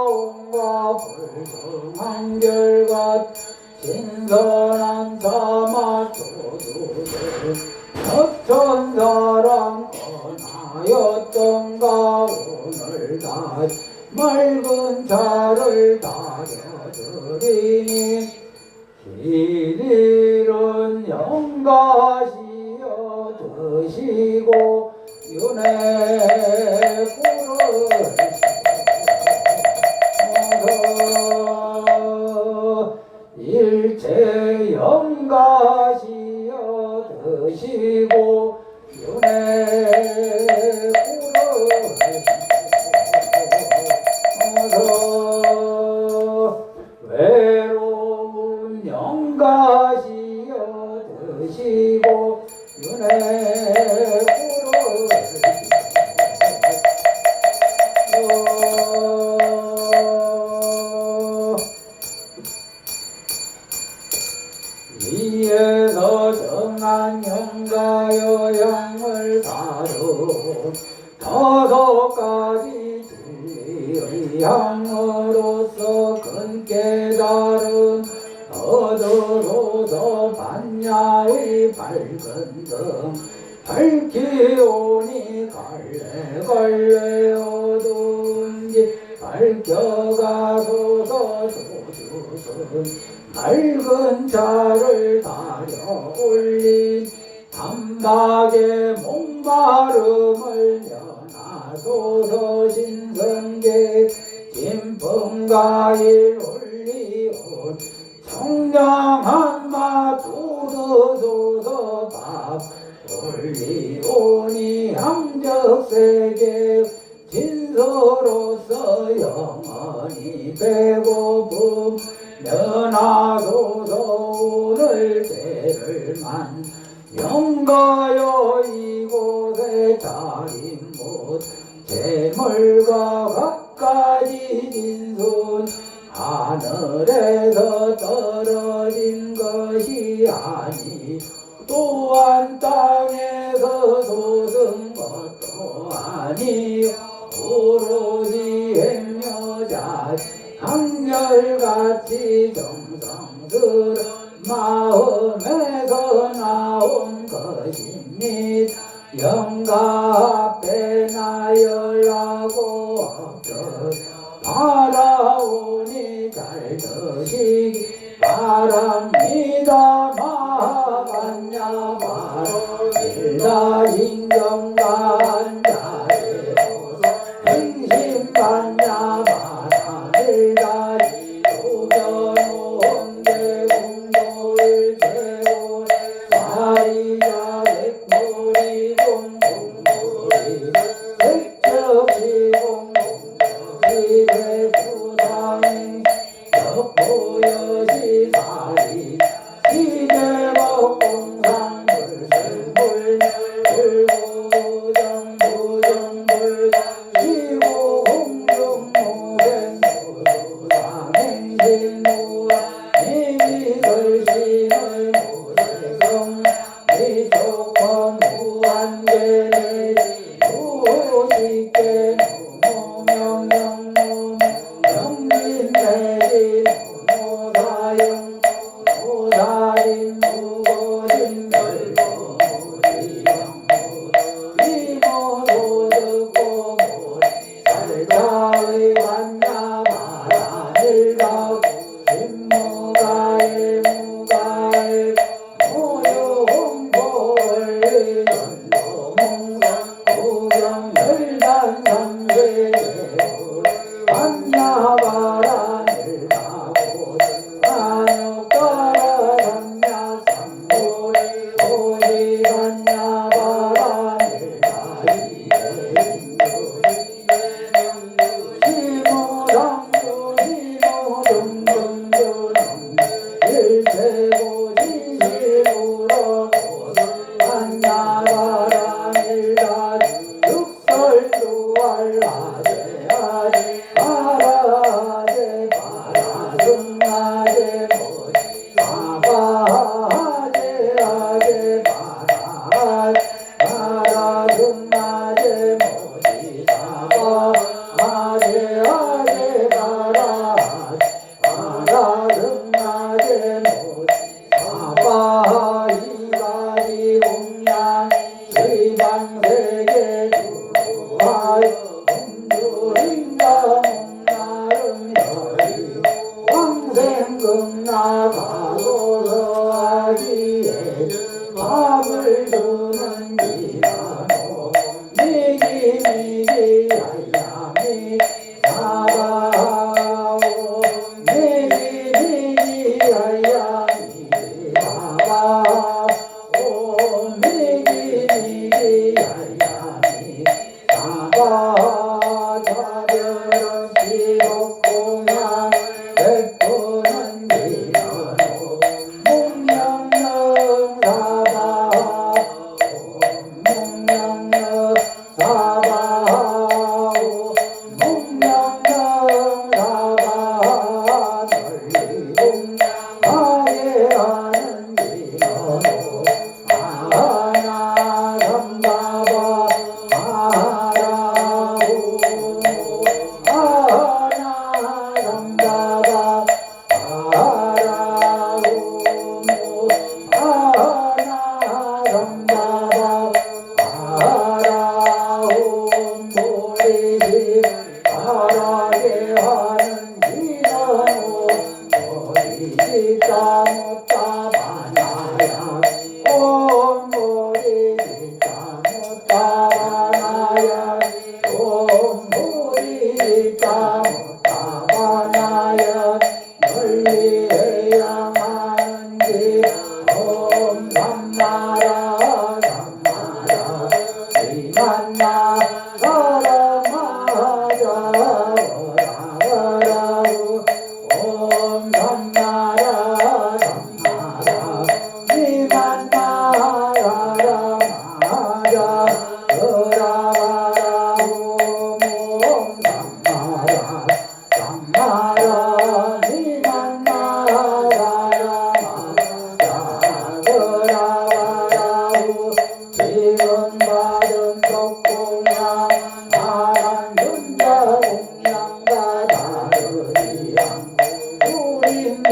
온과 불성한결같 신선한 사마소두들 석천사랑 떠나였던가 오늘 다시 맑은 차를 다려드리니 길 잃은 영가시여 드시고 윤회 꿀을 일체 영가시여 드시고 윤회 꿀을 외로운 영가시여 드시고 윤회 위에서 정한 영가여 양을 다룬 5가지 진리의 향으로서 큰 깨달음 얻으로서 반야의 밝은 등 밝히오니 갈래갈래 어두운 길 밝혀가소서 조주선 맑은 차를 다려 올린 단박의 목마름을 면하소서 신선계 김풍가일 올리온 청량한 맛 묻어줘서 밥 올리오니 함적세계 진서로서 영원히 배고픔 면하소서 오늘 죄를만 영가여 이곳에 자린 못 재물과 갖가지 진손 하늘에서 떨어진 것이 아니 또한 땅에서 솟은 것도 아니 오로지 행여자 한결같이 정성스런 마음에서 나온 것입니다. 영가 앞에 나열하고 없어 바라오니 잘 드시기 바랍니다. 마반야 바라일다 신경반자의 행심반야 바라일다 조견온대 공도를 세운 마리자 백물이 공공물이 백적시 공공물이 백수상이 역보여시 사리 시대법 공상불생불 불부정부정불 시고공중무생무상행신무아 미미설신의 무세성 미족범무한계내 무식계 무명영무 영진내진 무사영 무사인 무거진 별무지영 이모도 듣고 살자의 만나마라일다 신무가의 무가의 모여홍보를 전도몽상 구경열단삼세계물 만나바라늘 가고 안옥가라 삼야삼불 오지반야바라늘 가시대인도시대명유시모당유 시모등등두는 일체고 지시무로 만나바라늘 가시 육설두알라제아지 바라제 바라승아제 모지 바바제 아제 바라제 바라승아제 모지 바바제 아제 바라제 바라승아제 모지 바바 이가지 공양 지방세계 주하여 공주인가 목나름 여리 왕생금 나가소서 하기에 밥을 주는 기라노 미기미기 야야미 사바오 미기미기 야야미 사바오 미기미기 야야미 사바 자별은 지옥공양 백분은 지연호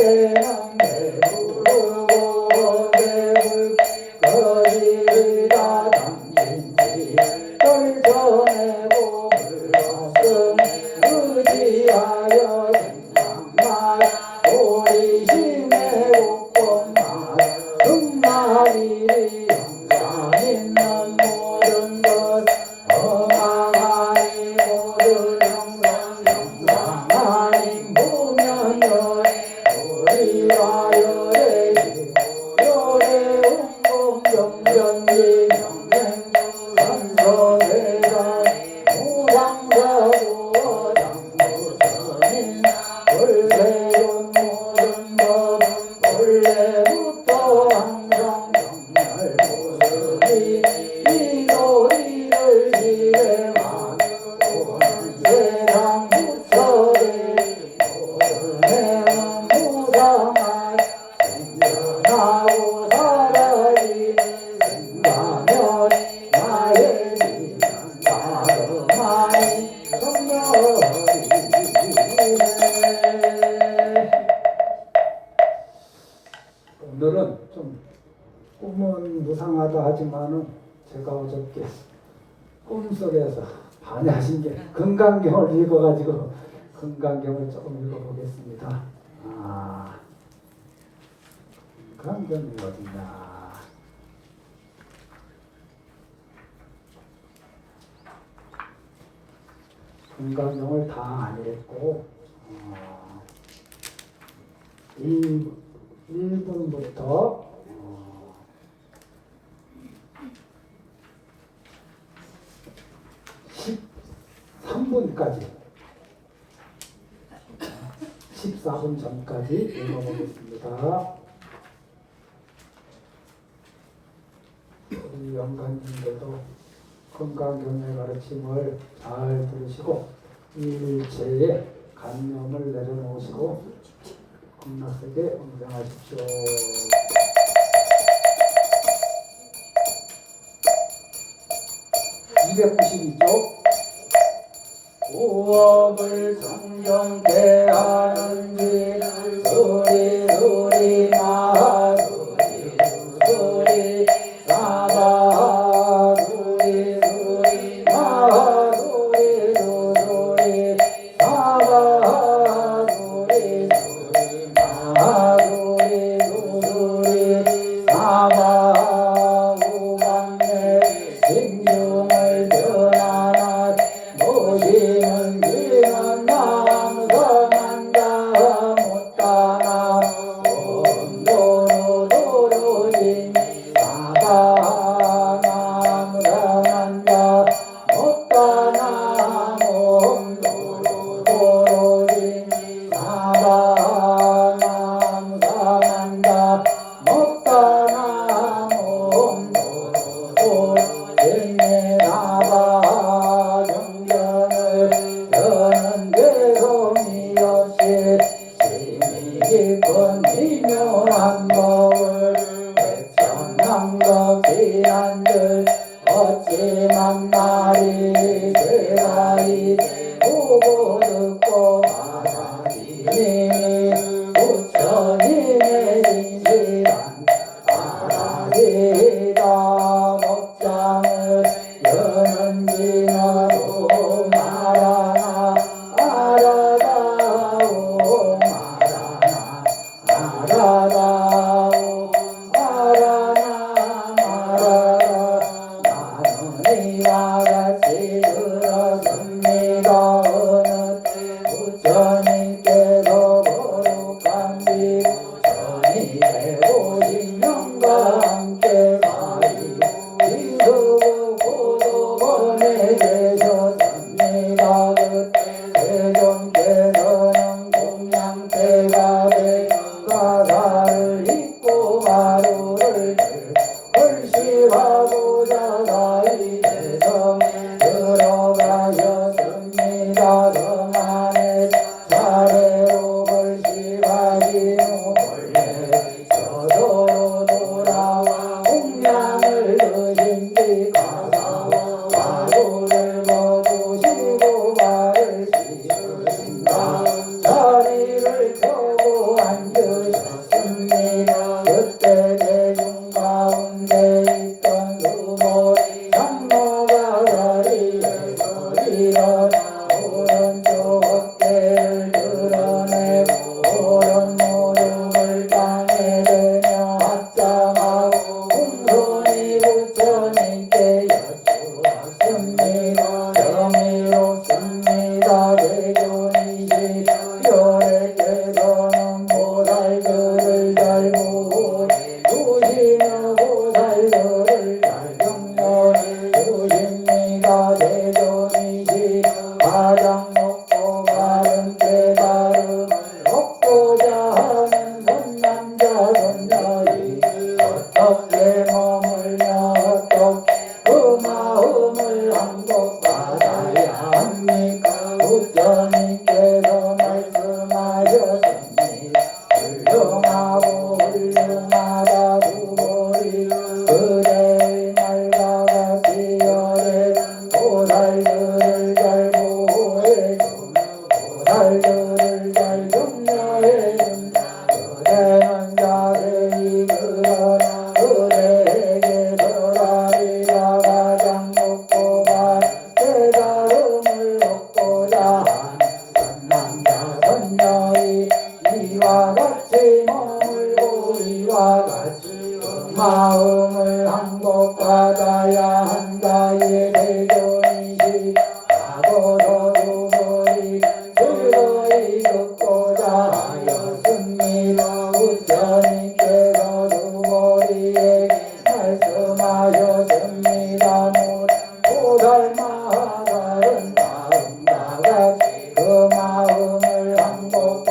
배는 배부르고 배불 거리다 당신지 떨쳐내고 불렀음 의지하여 생각만 우리 힘의 복권만 흑마리리 영상 있는 모든 것 엉망하니 모든 영상 아닌 보면요 우리와 열애시고 열애운 공정전지 명행 선서대단 무상사고 장부처님 원래온 모든 법은 원래부터 항상 정말 모습이 이도리를 실행하는 세상 부처들 모든 해는 무상한 생겨나고 사라지는 생가면 나의 지난 다름아니 정렬이네. 오늘은 좀 꿈은 무상하다 하지만은 제가 어저께 꿈속에서 반야신 게 금강경을 읽어가지고 금강경을 조금 읽어보겠습니다. 금강경이 어디냐? 금강경을 다 안 읽고 1분부터 13분까지 14분 전까지 읽어보겠습니다. 우리 영감님들도 금강경의 가르침을 잘 들으시고 일체에 관념을 내려놓으시고 겁나세게 응생하십시오. 292쪽 우업을 성경케 하는지 소리 소리 마하 소리 소리 사바 소리 소리 마하 소리 소리 사바 소리 소리 마하 소리 소리 사바 우방내 생명을 변하나 모시는 지는 남성한다 못다나 온도로 도로진 사바 남성한다 못다나 온도로 도로진 사바 남성한다 못다나 온도로 도로진 나바 경전을 여는 대성이 없이 심히 깊은 미묘한 법을 백천남덕 지난들 어찌 만나리 대가리 보고 듣고 바라지니 부처님의 진실한 바라지다 목장을 여는지나도 말하나 알아다오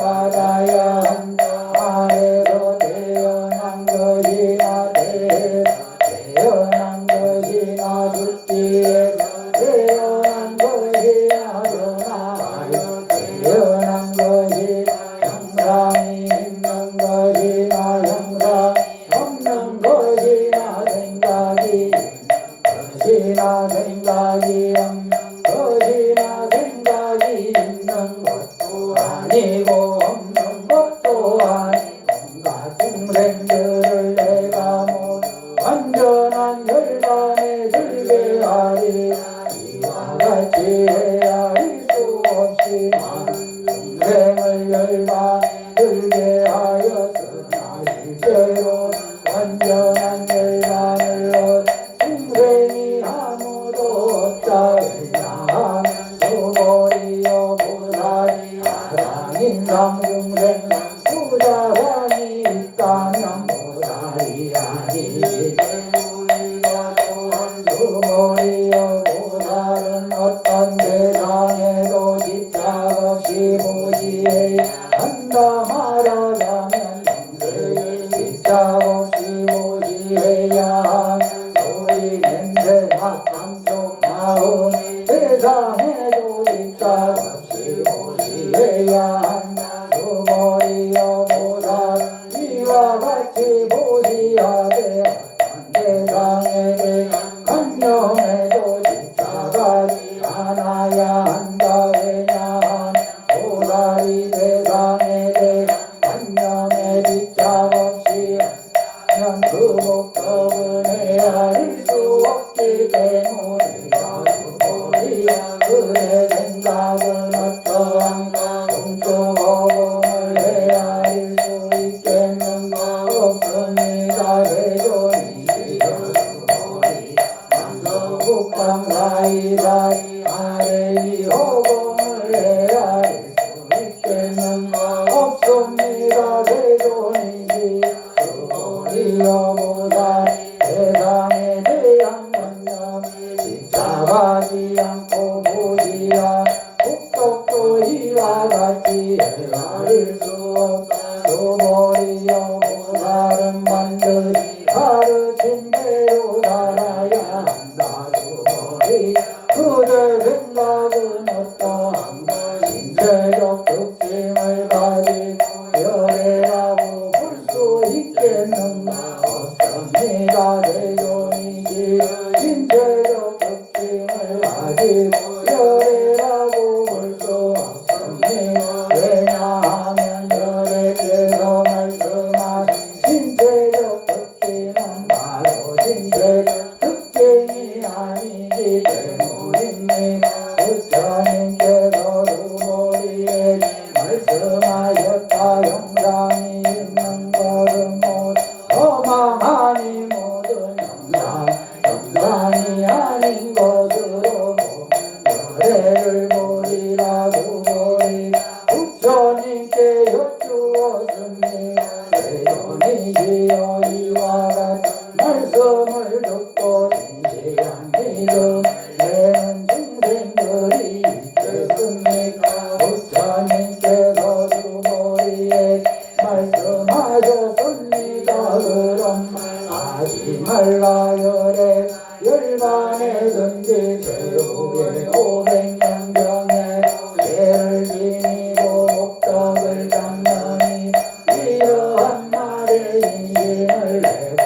받아야 한다. 아래서 태어난 것이나 태어난 것이나 죽기에서 태어난 것이나 전하여 태어난 것이 형상이 있는 것이나 형상 없는 것이나 생각이 것이나 생각이 없는 것이나 생각이 있는 것도 아니고 없는 것도 아니고 온갖 중생들을 내가 모두 완전한 혈반에 들게 하리. 이와 같이 해야 할 수 없이 많은 중생을 혈반에 들게 하였으나 실제로 완전한 혈반을 얻은 중생이 아무도 없다. 왜냐하면 수고리여 보살이 가장 인상중생 수자관이 있다면 보살이 아니기 때문이다. 또한 수고리여 보살은 어떤 대상에도 집착 없이 보시해야 한다. 말하자면 영생에 집착 없이 보시해야 하는 소리 냄새 맛 감촉 마음 세상에도 집착 없이 보시해야 한다. 수고리여 보살 이와 같이 보시하되 어떤 세상에 대한 관념에도 집착하지 않아야 한다. 왜냐하면 보살이 세상에 대한 관념에 집착 없이 하면 그 목적은 헤아릴 수 없기 때문이다. 수고리여 그의 생각은 어떠한가. 동쪽 어음을 헤아릴 수 있겠는가. 없습니다. 대존이시여 수고리 남서북방 사이사이 아래 이 허공을 헤아릴 수 있겠는가. 없습니다. 대존이시 수고리여 보살이 세상에 대한 관념이 집착하지 않고 보시야 국덕도 이와 같이 헤아릴 수 없다. 수고리여 보살은 반드시 가르친 대로 살아야 한다. 수고리 그대 생각은 어떠한가. 신체적 특징을 가지고 열애라고 볼 수 있겠는가. 없습니다. 대존이시 신체적 특징을 가지고 열애라고 볼 수 없습니다. 왜냐하면 열애께서 말씀하신 신체적 특징은 바로 신체적 특징이 아니기 때문입니다. 부처님께서 두머리에 말씀하셨다. 형상이 있는 것은 모두 허망하니 모든 형상이 아닌 것으로 보면 열애를 보리라. 두머리 부처님께 여쭈었습니다. 대존이시여 이와 같은 말씀을 듣고 진실한 믿음 내는 중생들이 있겠습니까. 부처님께서 두머리에 말씀하셨습니다. 그런 말 하지 말라. 열반에든지 최후의 500년 경에 죄를 지니고 목적을 잡느니 이러한 말에 인심을 내고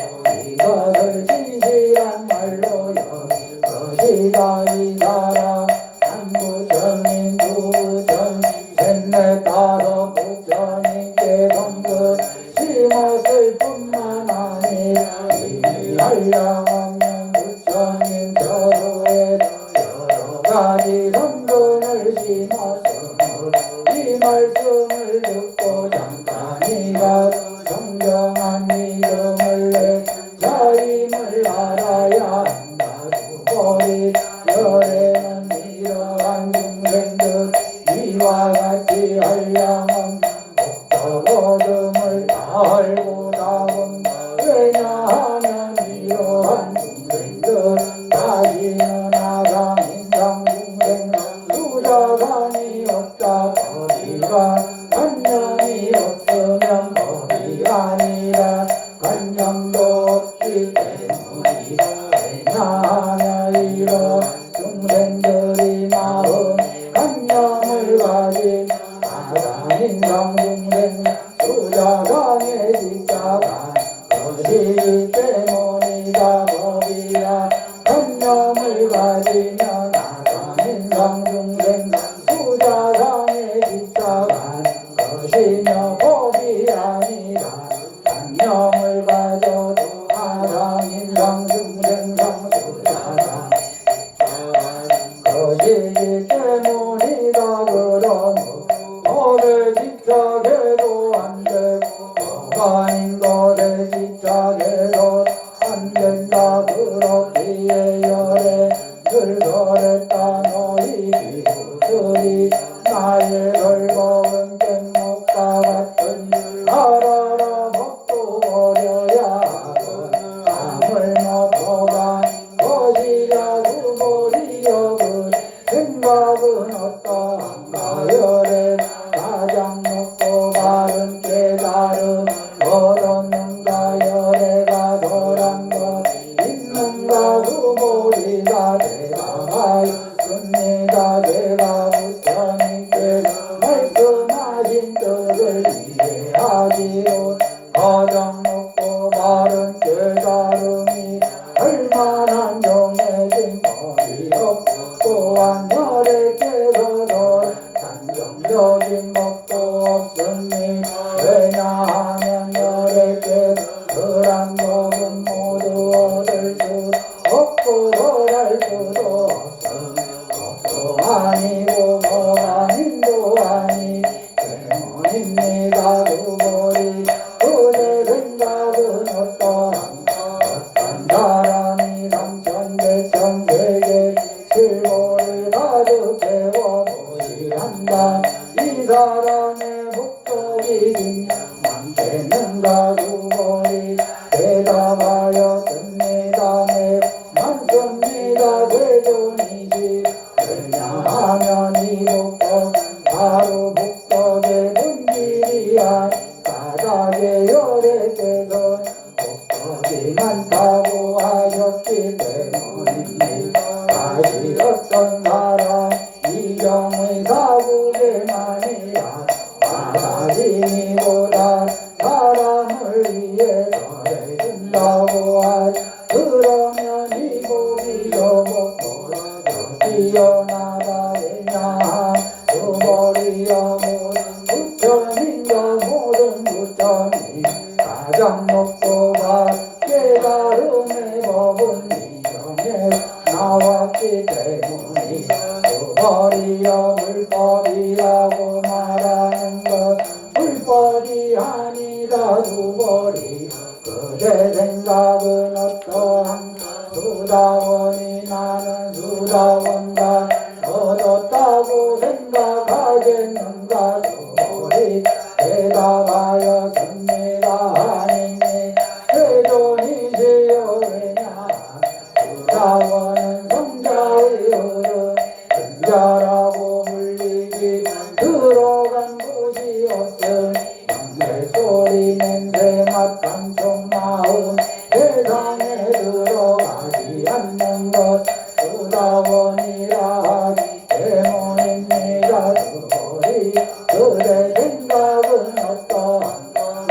이것을 진실한 말로 여길 것이다. 이 사람 한 부처님 두 부처님 셋넷 다섯 부처님께 성근 심었을 뿐만 아니라 이미 한량없는 부처님 저도에도 여러 가지 성근을 심었으므로 이 말씀을 듣고 잠깐이라도 정정한 믿음을 내 자임을 알아야 한다. 수고리 열애는 이러한 중생들 이와 같이 한량없는 목적 얻음을 다 알고 나온다. 왜냐하면 이러한 중생들 다시는 아상 인상 중생 수자산이 없다. 거리가 한년 인성중생 수자상의 직사가 거시기 때문이다. 법이라 관념을 가지면 인성중생 수자상의 직사가 것이며 법이 아니라 관념을 가져도 하상 인성중생 성수자상 거시기 때문이다. 그러므로 법에 집착해도 안 되고 법 아닌 것에 집착해도 안 된다. 그렇기에 열에 늘 설했다. 너희 비구들이 나의 벌거운 깻목과 같은 알아라. 먹도 버려야 하고 남을 먹어간 것이야. 두벌이여 그 생각은 어떠한가. 열에 가장 높고 바른 깨달음 얻었는가. 열애가 덜한 것 있는가. 두벌이가 대답하였습니다. 제가 부처님께 말씀하신 뜻을 이해하기로 가장 높고 바른 깨달음이 얼마나 정해진 법이 없고 또한 열애께서 더 단정적인 법도 없으니 왜냐하면 열애께서 그런 법은 모두 얻을 수 없고 덜할 수도 없음 법도 아니고 법 아님도 아니 때문입니다. 두벌이 그대 생각은 어떤 사람이 삼천대천세계 실보를 가득 세워 무시한다. 이 사람의 목적이 많겠는가. 두벌이 대답하였습니다. 네 많습니다. 세존이지. 왜냐하면 이 복덕 바로 복덕의 본질이야. 바닥의 열애께서 복덕이 많다고 하셨기 때문입니다. 다시 어떤 사람 이경의 사국에만이야 바라지니보다 사람을 위해서 해준다고 하지. 그러면 이 복이 여복보다 뛰어나다. 왜냐 두벌이여 모든 부처님과 모든 부처님 가장 높고 깨달음의 법은 이정에 나왔기 때문에 두벌이여 불법이라고 말하는 것 불법이 아니다. 두벌이 그대 생각은 어떠한 수다원이 나는 수다원다 얻었다고 생각하겠는가. 두벌이 대답하였습니다. 아니니 세존이시여. 왜냐 수다원은 성자의 어른 성자라고 불리지 들어간 곳이 없음 냄새 소리 냄새 맛 감성 마음 세상에 들어가지 않는 것 수다원이라 하기 때문입니다. 두벌이 그대 생각은 어떠한가.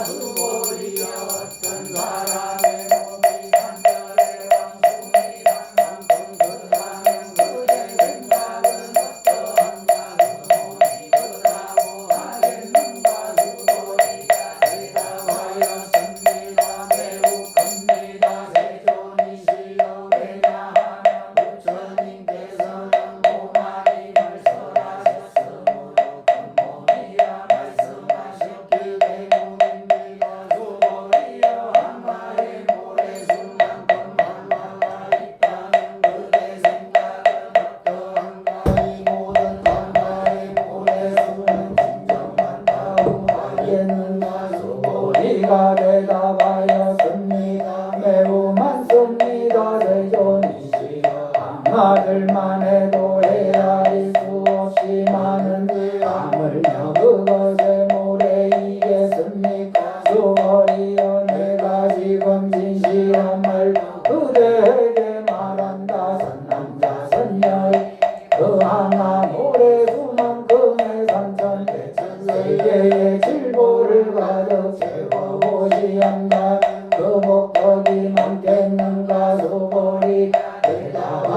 수고리여 어떤 사람의 몸이 한결의 왕숭이란 만큼 그라면 그대 생각은 어떠한가 그 몸이 그라고 하겠는가 수고리가 대답하였습니다. 매우 큽니다. 세존이시여 왜냐하면 부처님께서는 오만이 발설하셨으므로 큰 몸이라 말씀하셨기 때문입니다. 수고리여 한마의 모래순만큼 한마가 있다면 그대 생각은 어떠한가 이 모든 한마의 모래수는 진정한다고 하겠는가 수고리가 대답하였습니다. 매우 많습니다. 세존이시여 한마들만 해도 헤아릴 수 없이 많은데 하물며 그것의 모래이겠습니까? 수고리여 내가 지금 진실한 말 그대에게 말한다. 선남자 선녀의 그 하나 모래수만큼의 삼천대천세계의 질보를 가득 채워보시 한다면 그 목적이 많겠는가 수고리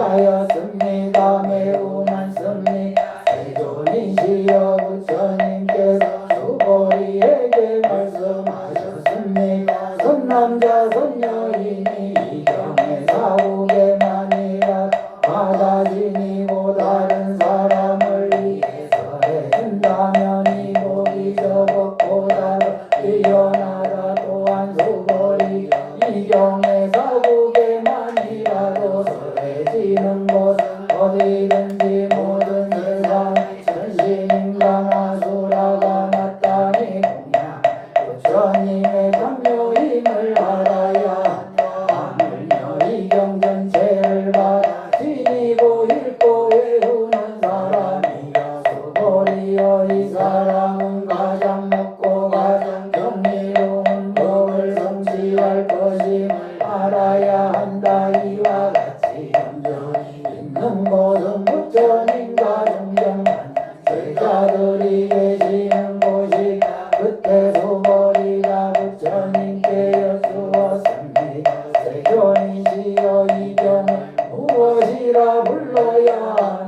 대답하였습니다. 매우 많습니다. 세존이시여 부처님께서 수고리에게 말씀하셨습니다. 선남자 선녀이니 이경의 사국에만이라 받아지니고 다른 사람을 위해서 해준다면 이 복이 저 복보다도 뛰어나다. 또한 수고리 이경의 사국에만이라도 설해지는 곳은 어디든지 모든 세상에 천신인간 아수라가 마땅히 공양 부처님의 당묘임을 알아야 한다. 하물며 이경 전체를 받아 지니고 읽고 외우는 사람이여 수고리여 이 사람은 가장 높고 가장 경이로운 법을 성취할 것임을 알아야 한다. 이와 같이 영전이 있는 곳은 부처님과 정정한 제자들이 계시는 곳이다. 그때 수고리가 부처님께 여쭈었습니다. 세존이시여 이 경을 무엇이라 불러야 하며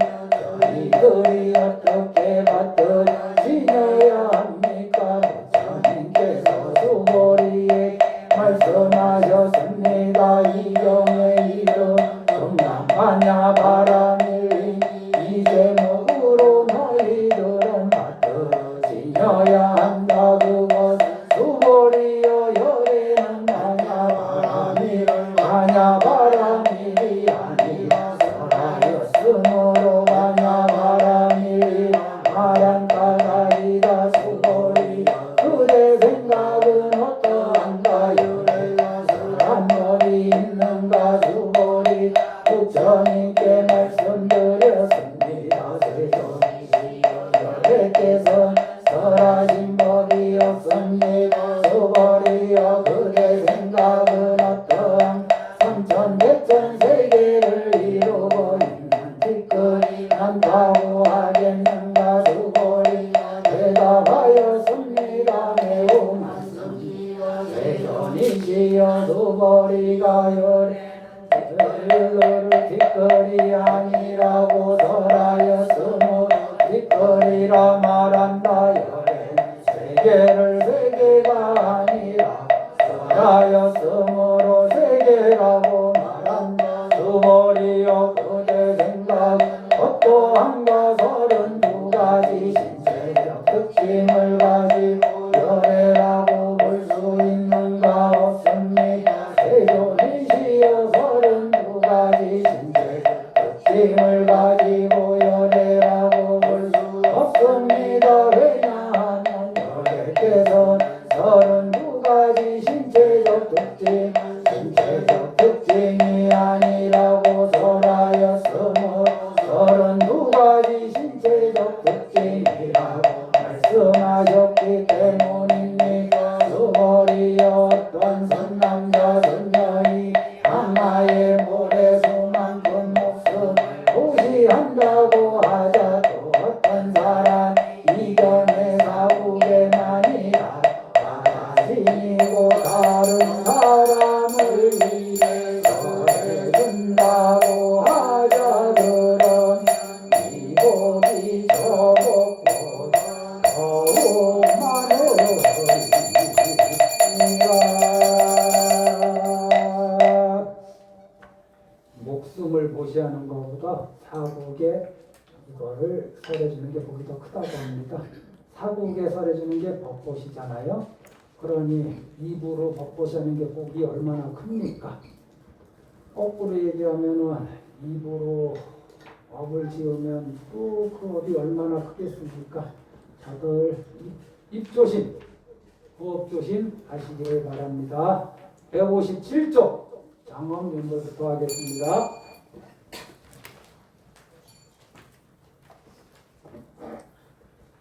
저희들이 어떻게 받들어지녀야 합니까? 부처님께서 수고리에게 말씀하셨습니다. 이 경의 이름 정남하냐 바람일이니 이 제목으로 너희들은 받들어지녀야 한다. 그것 수고리여 열에는 하냐 바람일을 하냐 바람일이 아니라 설하였으므로 하냐 바람일이 말한 까닭이다. 수고리 그대 생각은 어떠한가 열에가 설한 법이 있는가 수고리 부처님께 말씀드렸습니다. 세존이시여 열애께서 설하신 법이 없습니다. 수고리여 그대 생각은 어떠한 삼천대천 세계를 이루고 있는 티끌이 많다고 하겠는가 수고리 대답하였습니다. 매우 많습니다. 세존이시여 수고리가 열애는 티끌이 아니라고 설하였으므로 티끌이라 말한다. 열애는 세계를 세계가 아니라 설하였으므로 세계라고 말한다. 수고리여 그대 생각 어떠한가 32가지 신체적 특징을 가지고 열애라고 볼 수 있는가 없습니다. 세존이시여 32가지 신체적 특징을 가지고 열애라고 볼 수 없습니다. 왜냐하면 열애께서는 32가지 신체적 특징 인이고 다른 사람을 위해서 해준다고 하자들은 이복이 저복보다 더욱 많으리라. 목숨을 보시하는 것보다 사국에 이거를 설해주는 게 복이 더 크다고 합니다. 사국에 설해주는 게 법보시잖아요. 그러니 입으로 법보시하는 게 복이 얼마나 큽니까? 거꾸로 얘기하면은 입으로 업을 지으면 또 그 업이 얼마나 크겠습니까? 다들 입조심, 부업조심 하시길 바랍니다. 157조 장엄 연설부터 하겠습니다.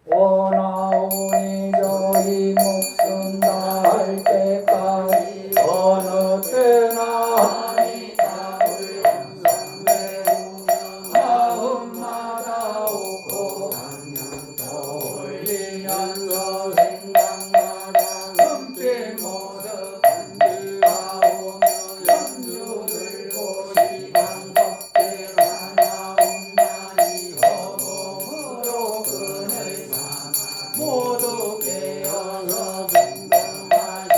원하오니 저희 목숨 다할 때까지 어느 때나 마음마다 웃고 떠올리면서 생각마다 눈빛 모습 간직하오며 연주 들고 시간 걷게 하나온다니 허공으로 그늘 삼아 모두 깨어서 등등하시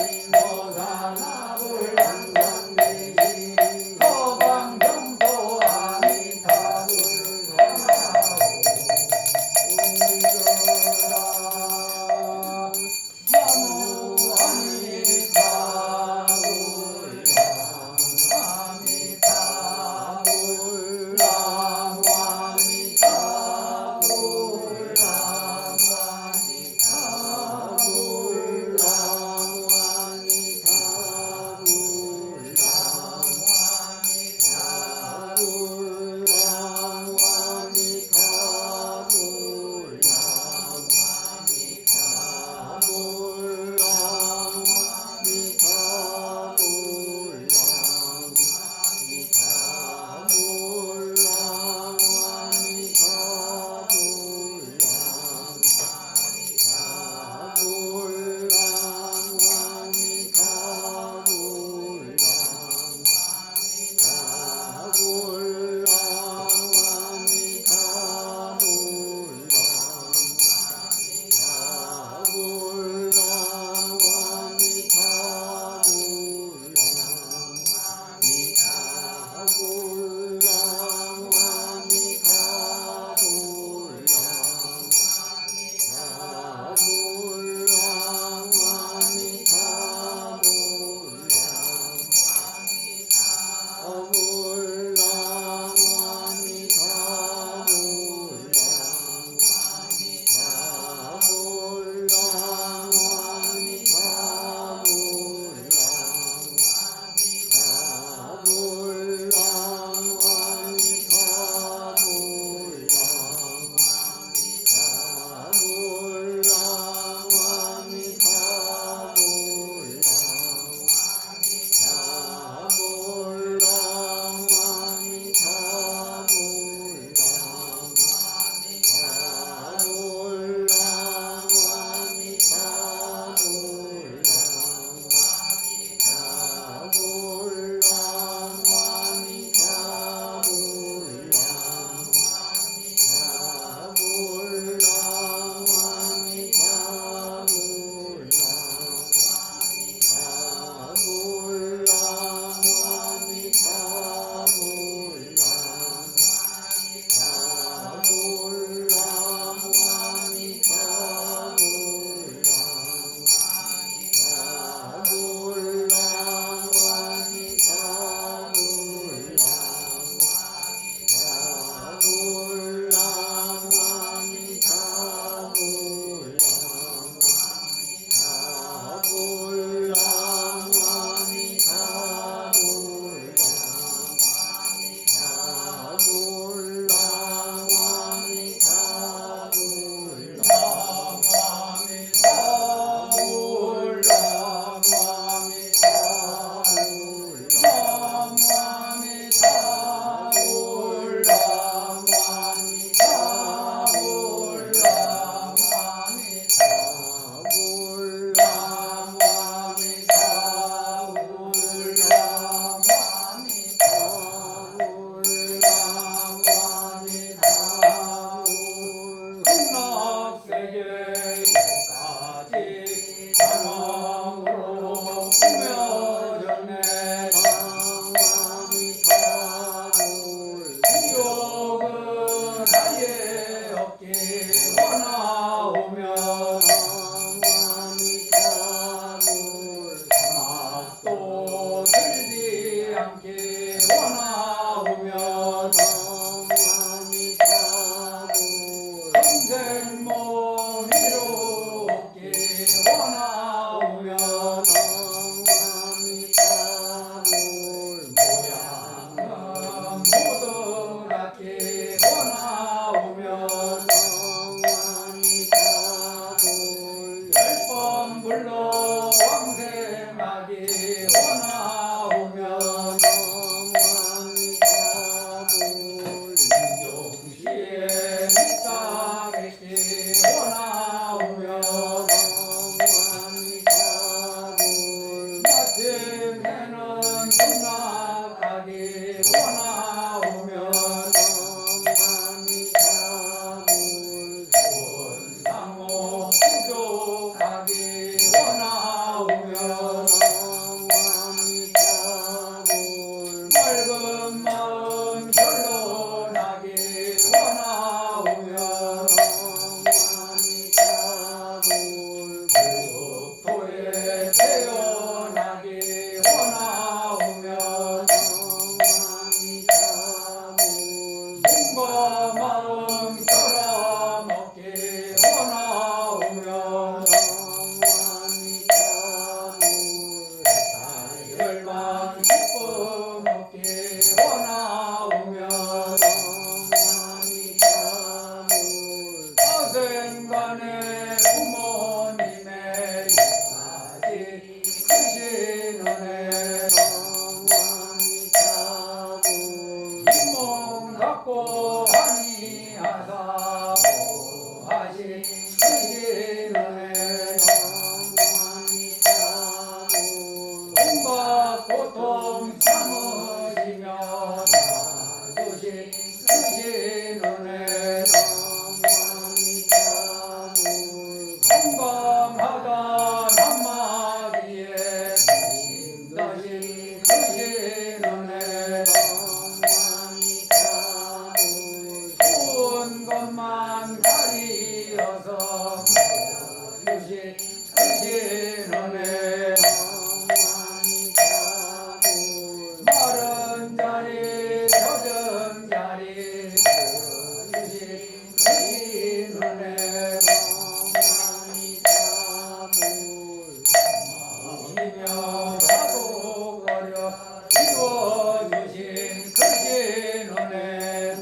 명하고 거려 이루어주신 그 신은혜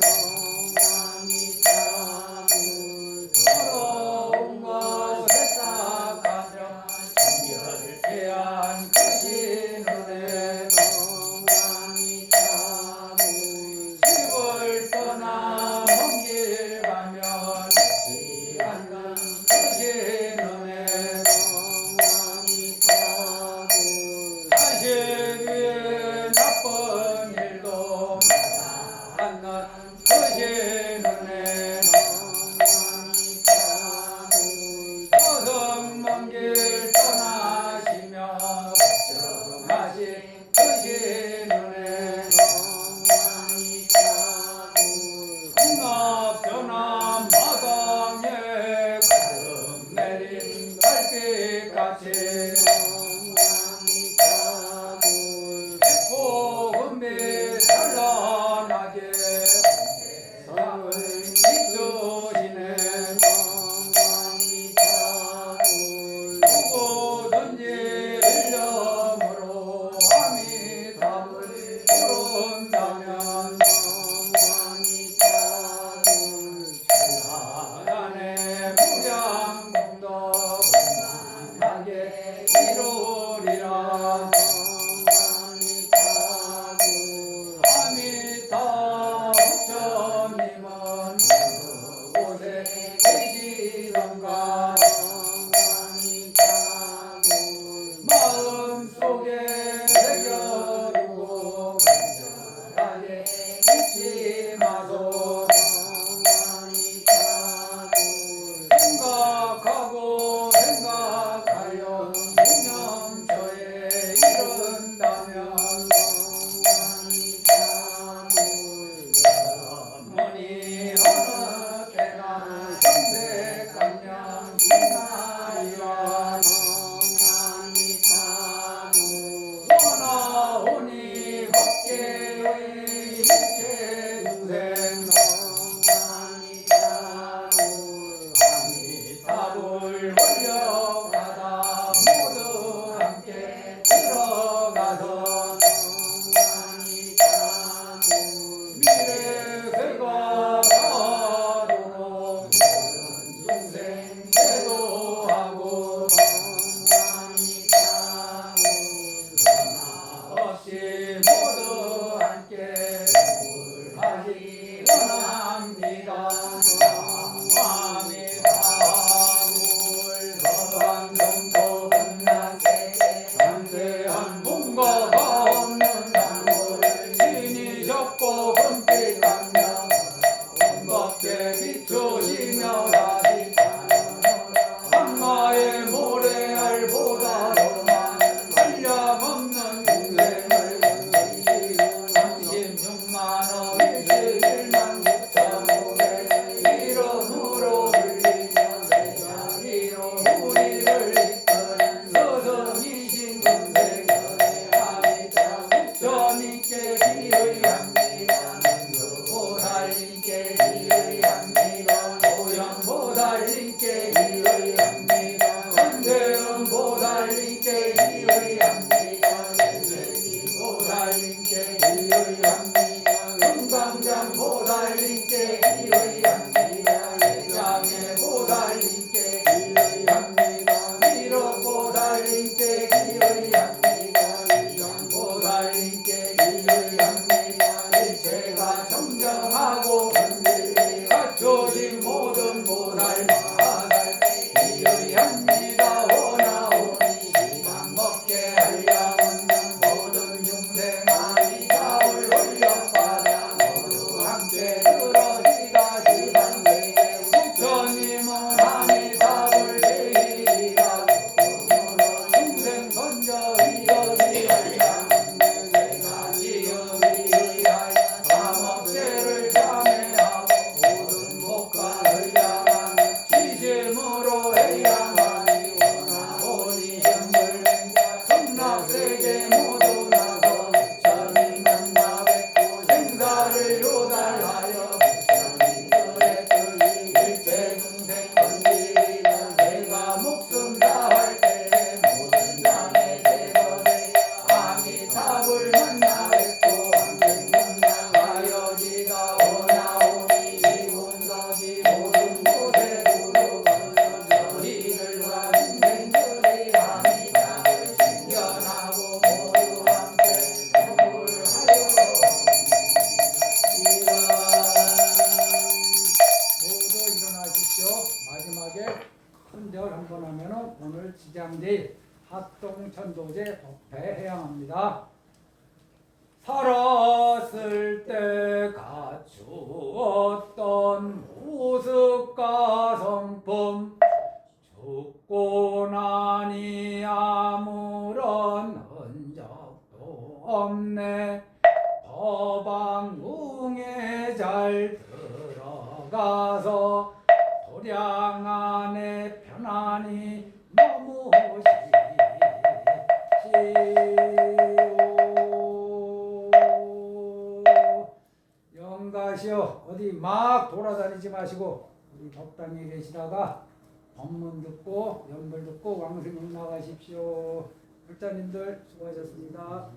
더러운 것에 싹하며 정결케한 그 신은혜 집을 떠나 먼 길 가면 잊지 않는 그 신은혜 자식 위에 나쁜 일도 않는 그 신은혜 저승 먼 길 떠나시며 걱정하신 그 신은혜 풍압 전함 마당에 가득 내린 달빛같이 백포금빛 찬란하게 세상을 비추시네 누구든지 일념으로 아미답을 부른다면 찬란하네 무량공덕 만하게 이루리라 아미타 부처님은 어느 곳에 계시던가 마음속에 새겨두고 간절하게 잊지 마소 생각하고 생각하여 무념서에 이른다면 어머니 어느 때나 정색강량 빛나리라 원하오니 법계의 일체 중생 아미타불 올려가다 모두 함께 들어가서 미래세가 가도록 모든 중생 제도하고 없이 모두 함께 하기 원합니다. 아미타불 서방정토 분란세계 상대한 문거가 없는 당도를 신이 적고 금빛 강명 온법계 비추시며 다시 한마의 모래알보다도 많은 한량없는 중생을 건지시고 36만원 21만 6,500 이름으로 불리며 내 자리로 우리를 이끄는 스승이신 중생들의 아미타 부처님께 기의합니다. 보살님께 기의합니다. 도연보살님께 기의합니다. 관세음 보살님께 기의합니다. 보살님께 기의합니다. 금강장 보살님께 기의합니다. 장애 보살님께 기의합니다. 미륵 보살님께 기의합니다. 이정 보살님께 기의합니다. 일체가 정정하고 건들리 갖춰진 모든 보살 마살 기의합니다. 원하오니 시간 먹게 하려 없는 모든 중생 아미타불 올려받아 모두 함께 들어지다 시방세계 부처님은 아미타불 제일이라고 중생 건져 이어지하여 내가 지음이하여 삼업세를 참회하고 모든 복과를 향하는 지심으로 해야만이 원하오니 현불맹자 천락세계 모두 나서 부처님 만나 뵙고 생사를 요달하여 부처님들의 뜻이 일체 중생 건지리라 내가 목숨 다할 때에 모든 장애 제거 천도제 법회해야 합니다. 살았을 때 갖추었던 우습가 성품 죽고 나니 아무런 흔적도 없네. 법왕궁에 잘 들어가서 도량 안에 편안히 머무시오. 영가시오. 어디 막 돌아다니지 마시고 우리 법당에 계시다가 법문 듣고 연불 듣고 왕생문 나가십시오. 불자님들 수고하셨습니다.